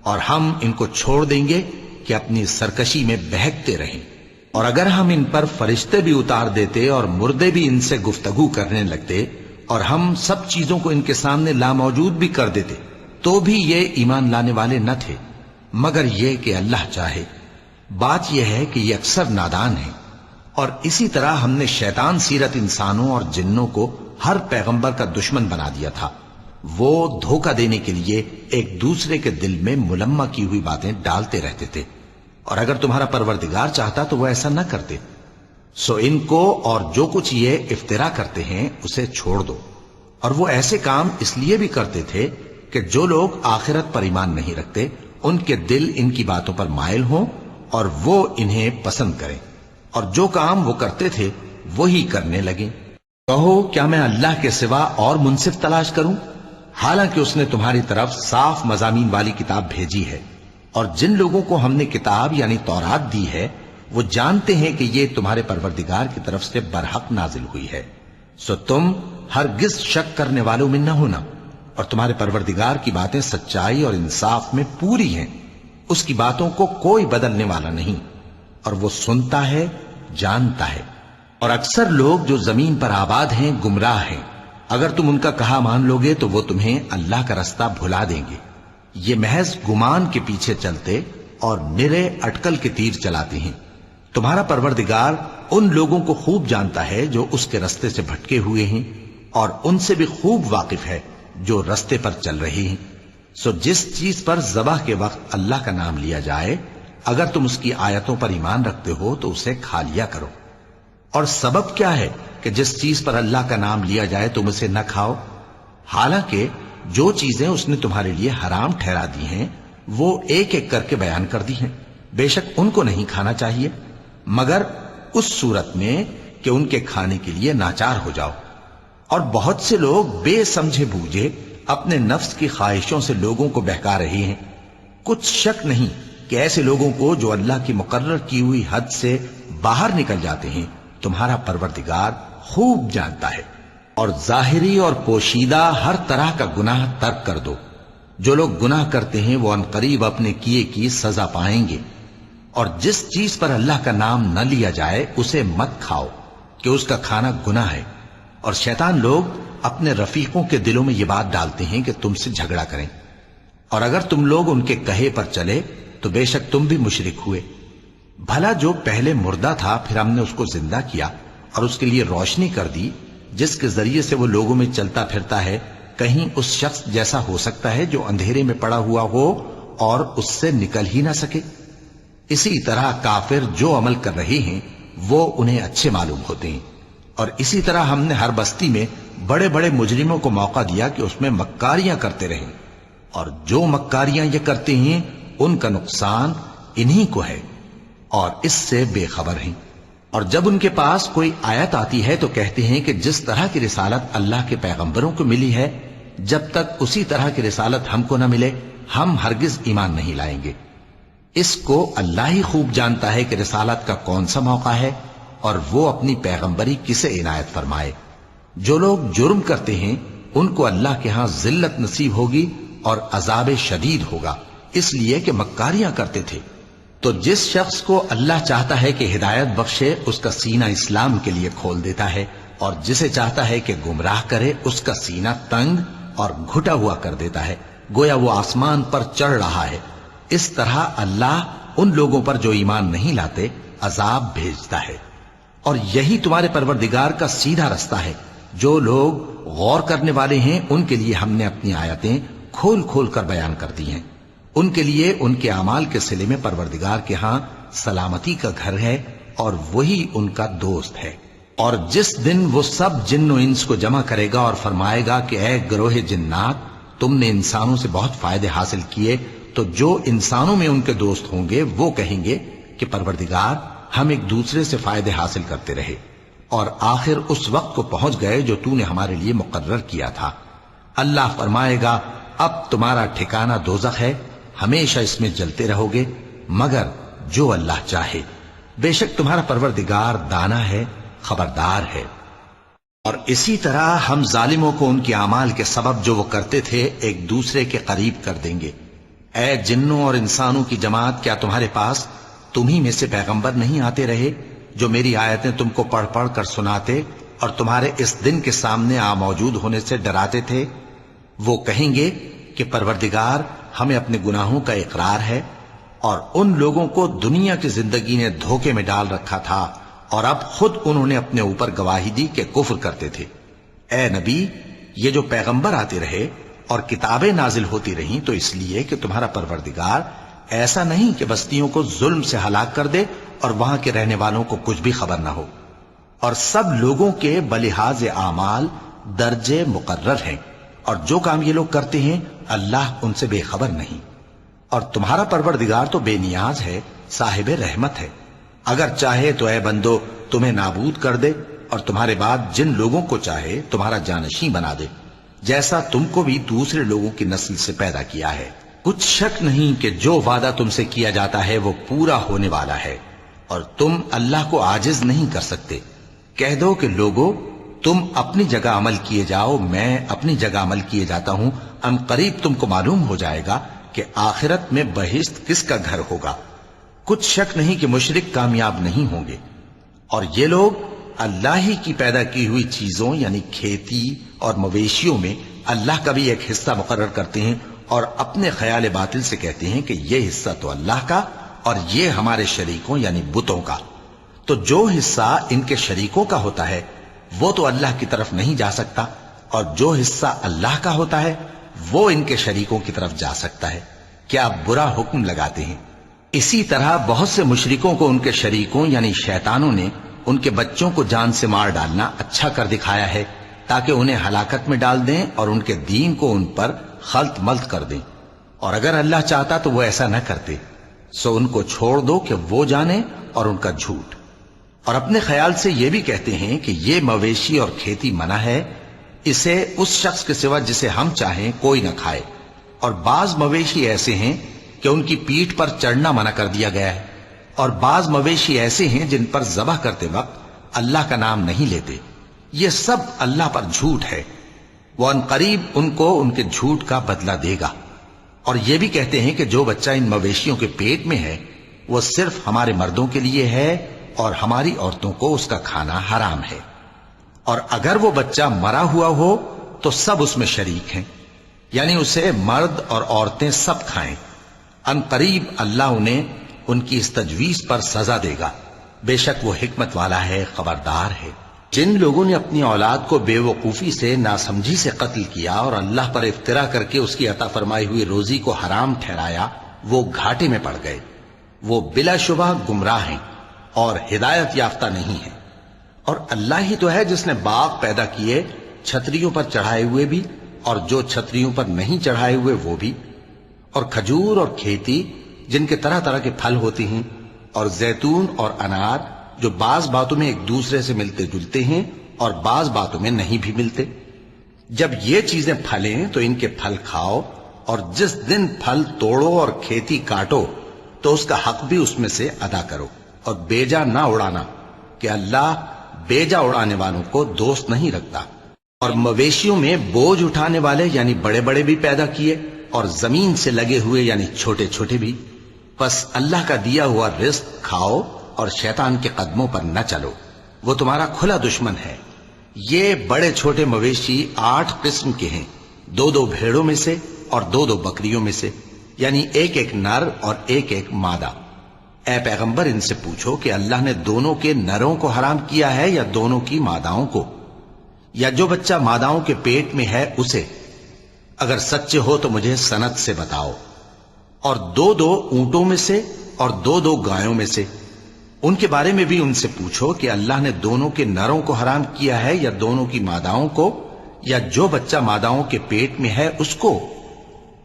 اور ہم ان کو چھوڑ دیں گے کہ اپنی سرکشی میں بہکتے رہیں۔ اور اگر ہم ان پر فرشتے بھی اتار دیتے اور مردے بھی ان سے گفتگو کرنے لگتے، اور ہم سب چیزوں کو ان کے سامنے لاموجود بھی کر دیتے، تو بھی یہ ایمان لانے والے نہ تھے، مگر یہ کہ اللہ چاہے۔ بات یہ ہے کہ یہ اکثر نادان ہیں۔ اور اسی طرح ہم نے شیطان سیرت انسانوں اور جنوں کو ہر پیغمبر کا دشمن بنا دیا تھا، وہ دھوکہ دینے کے لیے ایک دوسرے کے دل میں ملمہ کی ہوئی باتیں ڈالتے رہتے تھے، اور اگر تمہارا پروردگار چاہتا تو وہ ایسا نہ کرتے۔ سو ان کو اور جو کچھ یہ افترا کرتے ہیں اسے چھوڑ دو۔ اور وہ ایسے کام اس لیے بھی کرتے تھے کہ جو لوگ آخرت پر ایمان نہیں رکھتے ان کے دل ان کی باتوں پر مائل ہوں اور وہ انہیں پسند کریں، اور جو کام وہ کرتے تھے وہی کرنے لگیں۔ کہو کیا میں اللہ کے سوا اور منصف تلاش کروں، حالانکہ اس نے تمہاری طرف صاف مضامین والی کتاب بھیجی ہے، اور جن لوگوں کو ہم نے کتاب یعنی تورات دی ہے وہ جانتے ہیں کہ یہ تمہارے پروردگار کی طرف سے برحق نازل ہوئی ہے، سو تم ہرگز شک کرنے والوں میں نہ ہونا، اور تمہارے پروردگار کی باتیں سچائی اور انصاف میں پوری ہیں، اس کی باتوں کو کوئی بدلنے والا نہیں، اور وہ سنتا ہے جانتا ہے۔ اور اکثر لوگ جو زمین پر آباد ہیں گمراہ ہیں، اگر تم ان کا کہا مان لوگے تو وہ تمہیں اللہ کا رستہ بھلا دیں گے، یہ محض گمان کے پیچھے چلتے اور نرے اٹکل کے تیر چلاتے ہیں۔ تمہارا پروردگار ان لوگوں کو خوب جانتا ہے جو اس کے رستے سے بھٹکے ہوئے ہیں، اور ان سے بھی خوب واقف ہے جو رستے پر چل رہے ہیں۔ سو جس چیز پر ذبح کے وقت اللہ کا نام لیا جائے اگر تم اس کی آیتوں پر ایمان رکھتے ہو تو اسے کھا لیا کرو۔ اور سبب کیا ہے کہ جس چیز پر اللہ کا نام لیا جائے تم اسے نہ کھاؤ، حالانکہ جو چیزیں اس نے تمہارے لیے حرام ٹھہرا دی ہیں وہ ایک ایک کر کے بیان کر دی ہیں، بے شک ان کو نہیں کھانا چاہیے مگر اس صورت میں کہ ان کے کھانے کے لیے ناچار ہو جاؤ۔ اور بہت سے لوگ بے سمجھے بوجھے اپنے نفس کی خواہشوں سے لوگوں کو بہکا رہے ہیں۔ کچھ شک نہیں کہ ایسے لوگوں کو جو اللہ کی مقرر کی ہوئی حد سے باہر نکل جاتے ہیں تمہارا پروردگار خوب جانتا ہے۔ اور ظاہری اور پوشیدہ ہر طرح کا گناہ ترک کر دو، جو لوگ گناہ کرتے ہیں وہ عنقریب اپنے کیے کی سزا پائیں گے۔ اور جس چیز پر اللہ کا نام نہ لیا جائے اسے مت کھاؤ کہ اس کا کھانا گناہ ہے، اور شیطان لوگ اپنے رفیقوں کے دلوں میں یہ بات ڈالتے ہیں کہ تم سے جھگڑا کریں، اور اگر تم لوگ ان کے کہے پر چلے تو بے شک تم بھی مشرک ہوئے۔ بھلا جو پہلے مردہ تھا پھر ہم نے اس کو زندہ کیا اور اس کے لیے روشنی کر دی جس کے ذریعے سے وہ لوگوں میں چلتا پھرتا ہے، کہیں اس شخص جیسا ہو سکتا ہے جو اندھیرے میں پڑا ہوا ہو اور اس سے نکل ہی نہ سکے؟ اسی طرح کافر جو عمل کر رہے ہیں وہ انہیں اچھے معلوم ہوتے ہیں۔ اور اسی طرح ہم نے ہر بستی میں بڑے بڑے مجرموں کو موقع دیا کہ اس میں مکاریاں کرتے رہیں، اور جو مکاریاں یہ کرتے ہیں ان کا نقصان انہی کو ہے، اور اس سے بے خبر ہیں۔ اور جب ان کے پاس کوئی آیت آتی ہے تو کہتے ہیں کہ جس طرح کی رسالت اللہ کے پیغمبروں کو ملی ہے، جب تک اسی طرح کی رسالت ہم کو نہ ملے ہم ہرگز ایمان نہیں لائیں گے۔ اس کو اللہ ہی خوب جانتا ہے کہ رسالت کا کون سا موقع ہے اور وہ اپنی پیغمبری کسے عنایت فرمائے۔ جو لوگ جرم کرتے ہیں ان کو اللہ کے ہاں ذلت نصیب ہوگی اور عذاب شدید ہوگا، اس لیے کہ مکاریاں کرتے تھے۔ تو جس شخص کو اللہ چاہتا ہے کہ ہدایت بخشے اس کا سینہ اسلام کے لیے کھول دیتا ہے، اور جسے چاہتا ہے کہ گمراہ کرے اس کا سینہ تنگ اور گھٹا ہوا کر دیتا ہے، گویا وہ آسمان پر چڑھ رہا ہے۔ اس طرح اللہ ان لوگوں پر جو ایمان نہیں لاتے عذاب بھیجتا ہے۔ اور یہی تمہارے پروردگار کا سیدھا رستہ ہے۔ جو لوگ غور کرنے والے ہیں ان کے لیے ہم نے اپنی آیتیں کھول کھول کر بیان کر دی ہیں۔ ان کے لیے ان کے اعمال کے صلے میں پروردگار کے ہاں سلامتی کا گھر ہے اور وہی ان کا دوست ہے۔ اور جس دن وہ سب جن و انس کو جمع کرے گا اور فرمائے گا کہ اے گروہ جنات، تم نے انسانوں سے بہت فائدے حاصل کیے، تو جو انسانوں میں ان کے دوست ہوں گے وہ کہیں گے کہ پروردگار ہم ایک دوسرے سے فائدے حاصل کرتے رہے، اور آخر اس وقت کو پہنچ گئے جو تو نے ہمارے لیے مقرر کیا تھا۔ اللہ فرمائے گا اب تمہارا ٹھکانہ دوزخ ہے، ہمیشہ اس میں جلتے رہو گے مگر جو اللہ چاہے، بے شک تمہارا پروردگار دانا ہے، خبردار ہے۔ اور اسی طرح ہم ظالموں کو ان کے اعمال کے سبب جو وہ کرتے تھے ایک دوسرے کے قریب کر دیں گے۔ اے جنوں اور انسانوں کی جماعت، کیا تمہارے پاس تمہیں میں سے پیغمبر نہیں آتے رہے جو میری آیتیں تم کو پڑھ پڑھ کر سناتے اور تمہارے اس دن کے سامنے موجود ہونے سے ڈراتے تھے؟ وہ کہیں گے کہ پروردگار ہمیں اپنے گناہوں کا اقرار ہے، اور ان لوگوں کو دنیا کی زندگی نے دھوکے میں ڈال رکھا تھا اور اب خود انہوں نے اپنے اوپر گواہی دی کہ کفر کرتے تھے۔ اے نبی، یہ جو پیغمبر آتے رہے اور کتابیں نازل ہوتی رہیں تو اس لیے کہ تمہارا پروردگار ایسا نہیں کہ بستیوں کو ظلم سے ہلاک کر دے اور وہاں کے رہنے والوں کو کچھ بھی خبر نہ ہو، اور سب لوگوں کے بلحاظ اعمال درجے مقرر ہیں، اور جو کام یہ لوگ کرتے ہیں اللہ ان سے بے خبر نہیں۔ اور تمہارا پروردگار تو بے نیاز ہے، صاحب رحمت ہے، اگر چاہے تو اے بندو تمہیں نابود کر دے اور تمہارے بعد جن لوگوں کو چاہے تمہارا جانشین بنا دے، جیسا تم کو بھی دوسرے لوگوں کی نسل سے پیدا کیا ہے۔ کچھ شک نہیں کہ جو وعدہ تم سے کیا جاتا ہے وہ پورا ہونے والا ہے، اور تم اللہ کو عاجز نہیں کر سکتے۔ کہہ دو کہ لوگو تم اپنی جگہ عمل کیے جاؤ، میں اپنی جگہ عمل کیے جاتا ہوں، ان قریب تم کو معلوم ہو جائے گا کہ آخرت میں بہشت کس کا گھر ہوگا۔ کچھ شک نہیں کہ مشرک کامیاب نہیں ہوں گے۔ اور یہ لوگ اللہ ہی کی پیدا کی ہوئی چیزوں یعنی کھیتی اور مویشیوں میں اللہ کا بھی ایک حصہ مقرر کرتے ہیں، اور اپنے خیال باطل سے کہتے ہیں کہ یہ حصہ تو اللہ کا اور یہ ہمارے شریکوں یعنی بتوں کا۔ تو جو حصہ ان کے شریکوں کا ہوتا ہے وہ تو اللہ کی طرف نہیں جا سکتا، اور جو حصہ اللہ کا ہوتا ہے وہ ان کے شریکوں کی طرف جا سکتا ہے۔ کیا برا حکم لگاتے ہیں؟ اسی طرح بہت سے مشرکوں کو ان کے شریکوں یعنی شیطانوں نے ان کے بچوں کو جان سے مار ڈالنا اچھا کر دکھایا ہے تاکہ انہیں ہلاکت میں ڈال دیں اور ان کے دین کو ان پر خلط ملط کر دیں، اور اگر اللہ چاہتا تو وہ ایسا نہ کرتے۔ سو ان کو چھوڑ دو کہ وہ جانے اور ان کا جھوٹ۔ اور اپنے خیال سے یہ بھی کہتے ہیں کہ یہ مویشی اور کھیتی منع ہے، اسے اس شخص کے سوا جسے ہم چاہیں کوئی نہ کھائے، اور بعض مویشی ایسے ہیں کہ ان کی پیٹھ پر چڑھنا منع کر دیا گیا ہے، اور بعض مویشی ایسے ہیں جن پر ذبح کرتے وقت اللہ کا نام نہیں لیتے۔ یہ سب اللہ پر جھوٹ ہے، وہ ان قریب ان کو ان کے جھوٹ کا بدلہ دے گا۔ اور یہ بھی کہتے ہیں کہ جو بچہ ان مویشیوں کے پیٹ میں ہے وہ صرف ہمارے مردوں کے لیے ہے اور ہماری عورتوں کو اس کا کھانا حرام ہے، اور اگر وہ بچہ مرا ہوا ہو تو سب اس میں شریک ہیں، یعنی اسے مرد اور عورتیں سب کھائیں۔ ان قریب اللہ انہیں ان کی اس تجویز پر سزا دے گا، بے شک وہ حکمت والا ہے، خبردار ہے۔ جن لوگوں نے اپنی اولاد کو بے وقوفی سے ناسمجھی سے قتل کیا اور اللہ پر افترا کر کے اس کی عطا فرمائی ہوئی روزی کو حرام ٹھہرایا، وہ گھاٹے میں پڑ گئے، وہ بلا شبہ گمراہ ہیں۔ اور ہدایت یافتہ نہیں ہیں۔ اور اللہ ہی تو ہے جس نے باغ پیدا کیے، چھتریوں پر چڑھائے ہوئے بھی اور جو چھتریوں پر نہیں چڑھائے ہوئے وہ بھی، اور کھجور اور کھیتی جن کے طرح طرح کے پھل ہوتے ہیں، اور زیتون اور انار جو بعض باتوں میں ایک دوسرے سے ملتے جلتے ہیں اور بعض باتوں میں نہیں بھی ملتے۔ جب یہ چیزیں پھلیں تو ان کے پھل کھاؤ، اور جس دن پھل توڑو اور کھیتی کاٹو تو اس کا حق بھی اس میں سے ادا کرو، اور بیجا نہ اڑانا کہ اللہ بیجا اڑانے والوں کو دوست نہیں رکھتا۔ اور مویشیوں میں بوجھ اٹھانے والے یعنی بڑے بڑے بھی پیدا کیے، اور زمین سے لگے ہوئے یعنی چھوٹے چھوٹے بھی۔ پس اللہ کا دیا ہوا رزق کھاؤ اور شیطان کے قدموں پر نہ چلو، وہ تمہارا کھلا دشمن ہے۔ یہ بڑے چھوٹے مویشی 8 قسم کے ہیں، 2 بھیڑوں میں سے اور 2 بکریوں میں سے، یعنی ایک نر اور ایک مادہ۔ اے پیغمبر ان سے پوچھو کہ اللہ نے دونوں کے نروں کو حرام کیا ہے یا دونوں کی ماداؤں کو، یا جو بچہ ماداؤں کے پیٹ میں ہے اسے؟ اگر سچے ہو تو مجھے سند سے بتاؤ۔ اور 2 اونٹوں میں سے اور 2 گایوں میں سے، ان کے بارے میں بھی ان سے پوچھو کہ اللہ نے دونوں کے نروں کو حرام کیا ہے یا دونوں کی ماداؤں کو، یا جو بچہ ماداؤں کے پیٹ میں ہے اس کو؟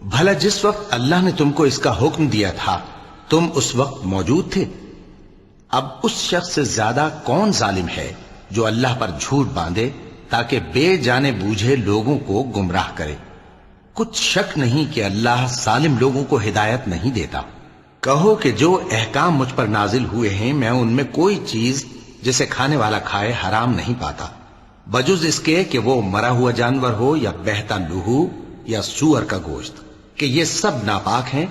بھلا جس وقت اللہ نے تم کو اس کا حکم دیا تھا تم اس وقت موجود تھے؟ اب اس شخص سے زیادہ کون ظالم ہے جو اللہ پر جھوٹ باندھے تاکہ بے جانے بوجھے لوگوں کو گمراہ کرے؟ کچھ شک نہیں کہ اللہ ظالم لوگوں کو ہدایت نہیں دیتا۔ کہو کہ جو احکام مجھ پر نازل ہوئے ہیں میں ان میں کوئی چیز جسے کھانے والا کھائے حرام نہیں پاتا، بجز اس کے کہ وہ مرا ہوا جانور ہو یا بہتا لہو یا سور کا گوشت، کہ یہ سب ناپاک ہیں،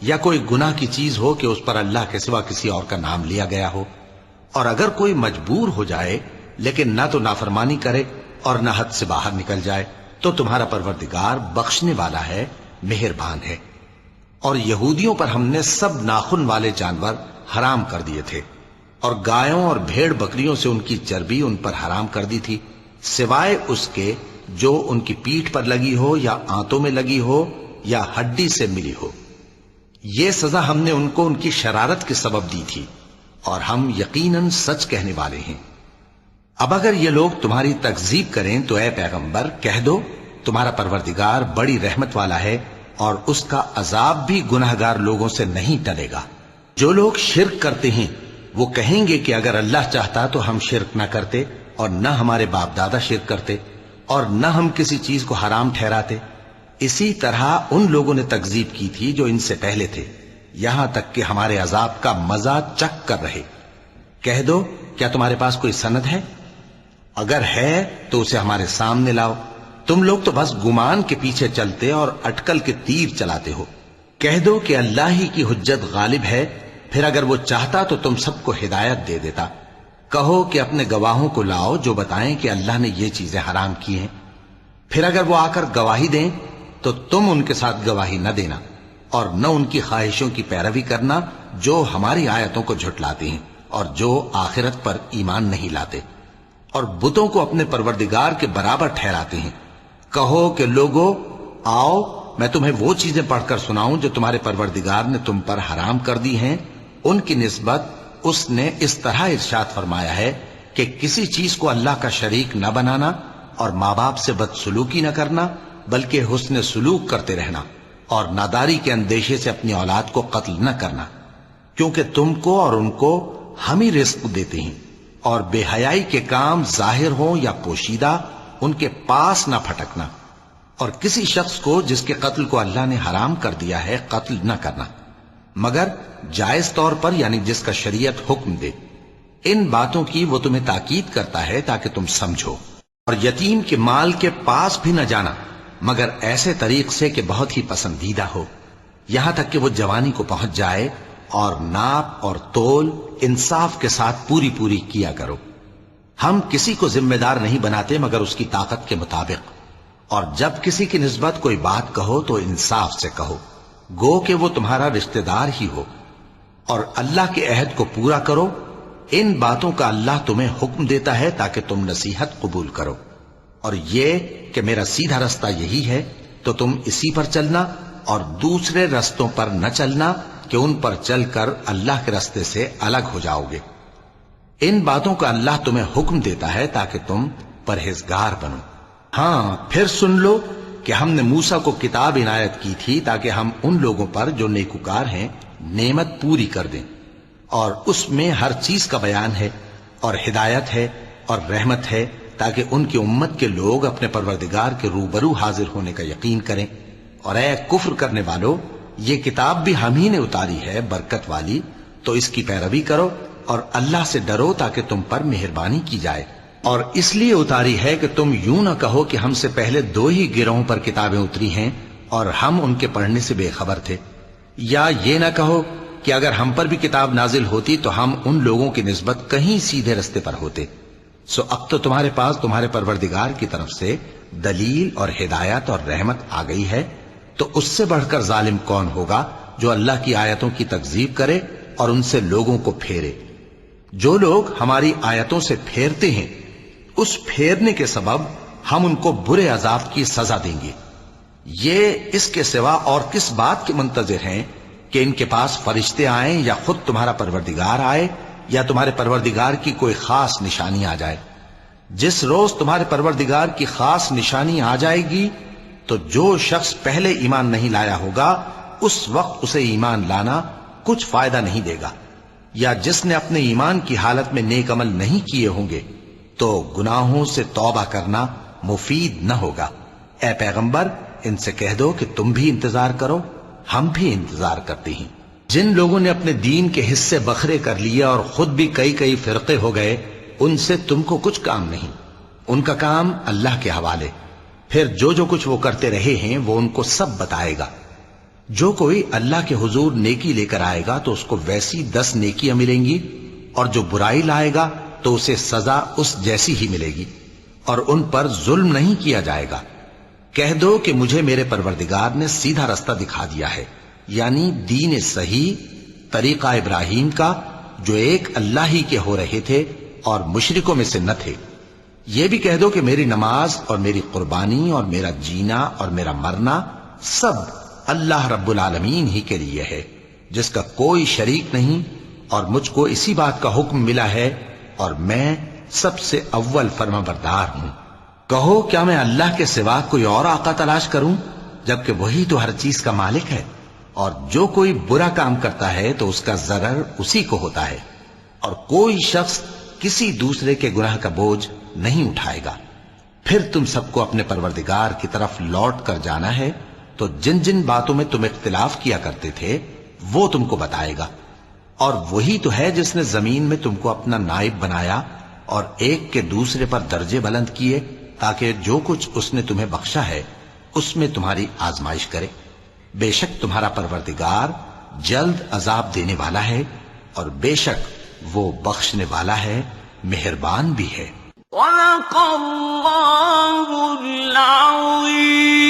یا کوئی گناہ کی چیز ہو کہ اس پر اللہ کے سوا کسی اور کا نام لیا گیا ہو۔ اور اگر کوئی مجبور ہو جائے لیکن نہ تو نافرمانی کرے اور نہ حد سے باہر نکل جائے تو تمہارا پروردگار بخشنے والا ہے، مہربان ہے۔ اور یہودیوں پر ہم نے سب ناخن والے جانور حرام کر دیے تھے، اور گایوں اور بھیڑ بکریوں سے ان کی چربی ان پر حرام کر دی تھی، سوائے اس کے جو ان کی پیٹھ پر لگی ہو یا آنتوں میں لگی ہو یا ہڈی سے ملی ہو۔ یہ سزا ہم نے ان کو ان کی شرارت کے سبب دی تھی، اور ہم یقیناً سچ کہنے والے ہیں۔ اب اگر یہ لوگ تمہاری تکذیب کریں تو اے پیغمبر کہہ دو تمہارا پروردگار بڑی رحمت والا ہے، اور اس کا عذاب بھی گناہگار لوگوں سے نہیں ٹلے گا۔ جو لوگ شرک کرتے ہیں وہ کہیں گے کہ اگر اللہ چاہتا تو ہم شرک نہ کرتے، اور نہ ہمارے باپ دادا شرک کرتے، اور نہ ہم کسی چیز کو حرام ٹھہراتے۔ اسی طرح ان لوگوں نے تکذیب کی تھی جو ان سے پہلے تھے، یہاں تک کہ ہمارے عذاب کا مزہ چکھ کر رہے۔ کہہ دو کیا تمہارے پاس کوئی سند ہے؟ اگر ہے تو اسے ہمارے سامنے لاؤ، تم لوگ تو بس گمان کے پیچھے چلتے اور اٹکل کے تیر چلاتے ہو۔ کہہ دو کہ اللہ ہی کی حجت غالب ہے، پھر اگر وہ چاہتا تو تم سب کو ہدایت دے دیتا۔ کہو کہ اپنے گواہوں کو لاؤ جو بتائیں کہ اللہ نے یہ چیزیں حرام کی ہیں، پھر اگر وہ آ کر گواہی دیں تو تم ان کے ساتھ گواہی نہ دینا، اور نہ ان کی خواہشوں کی پیروی کرنا جو ہماری آیتوں کو جھٹلاتے ہیں اور جو آخرت پر ایمان نہیں لاتے، اور بتوں کو اپنے پروردگار کے برابر ٹھہراتے ہیں۔ کہو کہ لوگو آؤ میں تمہیں وہ چیزیں پڑھ کر سناؤں جو تمہارے پروردگار نے تم پر حرام کر دی ہیں۔ ان کی نسبت اس نے اس طرح ارشاد فرمایا ہے کہ کسی چیز کو اللہ کا شریک نہ بنانا، اور ماں باپ سے بدسلوکی نہ کرنا بلکہ حسن سلوک کرتے رہنا، اور ناداری کے اندیشے سے اپنی اولاد کو قتل نہ کرنا، کیونکہ تم کو اور ان کو ہم ہی رزق دیتے ہیں۔ اور بے حیائی کے کام ظاہر ہوں یا پوشیدہ ان کے پاس نہ پھٹکنا، اور کسی شخص کو جس کے قتل کو اللہ نے حرام کر دیا ہے قتل نہ کرنا، مگر جائز طور پر یعنی جس کا شریعت حکم دے۔ ان باتوں کی وہ تمہیں تاکید کرتا ہے تاکہ تم سمجھو۔ اور یتیم کے مال کے پاس بھی نہ جانا مگر ایسے طریق سے کہ بہت ہی پسندیدہ ہو، یہاں تک کہ وہ جوانی کو پہنچ جائے، اور ناپ اور تول انصاف کے ساتھ پوری پوری کیا کرو۔ ہم کسی کو ذمہ دار نہیں بناتے مگر اس کی طاقت کے مطابق، اور جب کسی کی نسبت کوئی بات کہو تو انصاف سے کہو، گو کہ وہ تمہارا رشتہ دار ہی ہو، اور اللہ کے عہد کو پورا کرو۔ ان باتوں کا اللہ تمہیں حکم دیتا ہے تاکہ تم نصیحت قبول کرو، اور یہ کہ میرا سیدھا رستہ یہی ہے تو تم اسی پر چلنا، اور دوسرے رستوں پر نہ چلنا کہ ان پر چل کر اللہ کے رستے سے الگ ہو جاؤ گے۔ ان باتوں کا اللہ تمہیں حکم دیتا ہے تاکہ تم پرہیزگار بنو۔ ہاں پھر سن لو کہ ہم نے موسیٰ کو کتاب عنایت کی تھی تاکہ ہم ان لوگوں پر جو نیکوکار ہیں نعمت پوری کر دیں، اور اس میں ہر چیز کا بیان ہے اور ہدایت ہے اور رحمت ہے، تاکہ ان کی امت کے لوگ اپنے پروردگار کے روبرو حاضر ہونے کا یقین کریں۔ اور اے کفر کرنے والو، یہ کتاب بھی ہم ہی نے اتاری ہے برکت والی، تو اس کی پیروی کرو اور اللہ سے ڈرو تاکہ تم پر مہربانی کی جائے۔ اور اس لیے اتاری ہے کہ تم یوں نہ کہو کہ ہم سے پہلے 2 ہی گروہوں پر کتابیں اتری ہیں اور ہم ان کے پڑھنے سے بے خبر تھے، یا یہ نہ کہو کہ اگر ہم پر بھی کتاب نازل ہوتی تو ہم ان لوگوں کی نسبت کہیں سیدھے رستے پر ہوتے۔ سو اب تو تمہارے پاس تمہارے پروردگار کی طرف سے دلیل اور ہدایت اور رحمت آ گئی ہے، تو اس سے بڑھ کر ظالم کون ہوگا جو اللہ کی آیتوں کی تکذیب کرے اور ان سے لوگوں کو پھیرے۔ جو لوگ ہماری آیتوں سے پھیرتے ہیں، اس پھیرنے کے سبب ہم ان کو برے عذاب کی سزا دیں گے۔ یہ اس کے سوا اور کس بات کے منتظر ہیں کہ ان کے پاس فرشتے آئیں یا خود تمہارا پروردگار آئے یا تمہارے پروردگار کی کوئی خاص نشانی آ جائے؟ جس روز تمہارے پروردگار کی خاص نشانی آ جائے گی تو جو شخص پہلے ایمان نہیں لایا ہوگا اس وقت اسے ایمان لانا کچھ فائدہ نہیں دے گا، یا جس نے اپنے ایمان کی حالت میں نیک عمل نہیں کیے ہوں گے تو گناہوں سے توبہ کرنا مفید نہ ہوگا۔ اے پیغمبر، ان سے کہہ دو کہ تم بھی انتظار کرو، ہم بھی انتظار کرتے ہیں۔ جن لوگوں نے اپنے دین کے حصے بکھرے کر لیے اور خود بھی کئی فرقے ہو گئے، ان سے تم کو کچھ کام نہیں، ان کا کام اللہ کے حوالے۔ پھر جو کچھ وہ کرتے رہے ہیں وہ ان کو سب بتائے گا۔ جو کوئی اللہ کے حضور نیکی لے کر آئے گا تو اس کو ویسی 10 نیکیاں ملیں گی، اور جو برائی لائے گا تو اسے سزا اس جیسی ہی ملے گی، اور ان پر ظلم نہیں کیا جائے گا۔ کہہ دو کہ مجھے میرے پروردگار نے سیدھا رستہ دکھا دیا ہے، یعنی دین صحیح، طریقہ ابراہیم کا، جو ایک اللہ ہی کے ہو رہے تھے اور مشرکوں میں سے نہ تھے۔ یہ بھی کہہ دو کہ میری نماز اور میری قربانی اور میرا جینا اور میرا مرنا سب اللہ رب العالمین ہی کے لیے ہے، جس کا کوئی شریک نہیں، اور مجھ کو اسی بات کا حکم ملا ہے اور میں سب سے اول فرما بردار ہوں۔ کہو کیا میں اللہ کے سوا کوئی اور آقا تلاش کروں، جبکہ وہی تو ہر چیز کا مالک ہے؟ اور جو کوئی برا کام کرتا ہے تو اس کا ضرر اسی کو ہوتا ہے، اور کوئی شخص کسی دوسرے کے گناہ کا بوجھ نہیں اٹھائے گا۔ پھر تم سب کو اپنے پروردگار کی طرف لوٹ کر جانا ہے، تو جن جن باتوں میں تم اختلاف کیا کرتے تھے وہ تم کو بتائے گا۔ اور وہی تو ہے جس نے زمین میں تم کو اپنا نائب بنایا اور ایک کے دوسرے پر درجے بلند کیے، تاکہ جو کچھ اس نے تمہیں بخشا ہے اس میں تمہاری آزمائش کرے۔ بے شک تمہارا پروردگار جلد عذاب دینے والا ہے، اور بے شک وہ بخشنے والا ہے، مہربان بھی ہے۔ صدق اللہ العظیم۔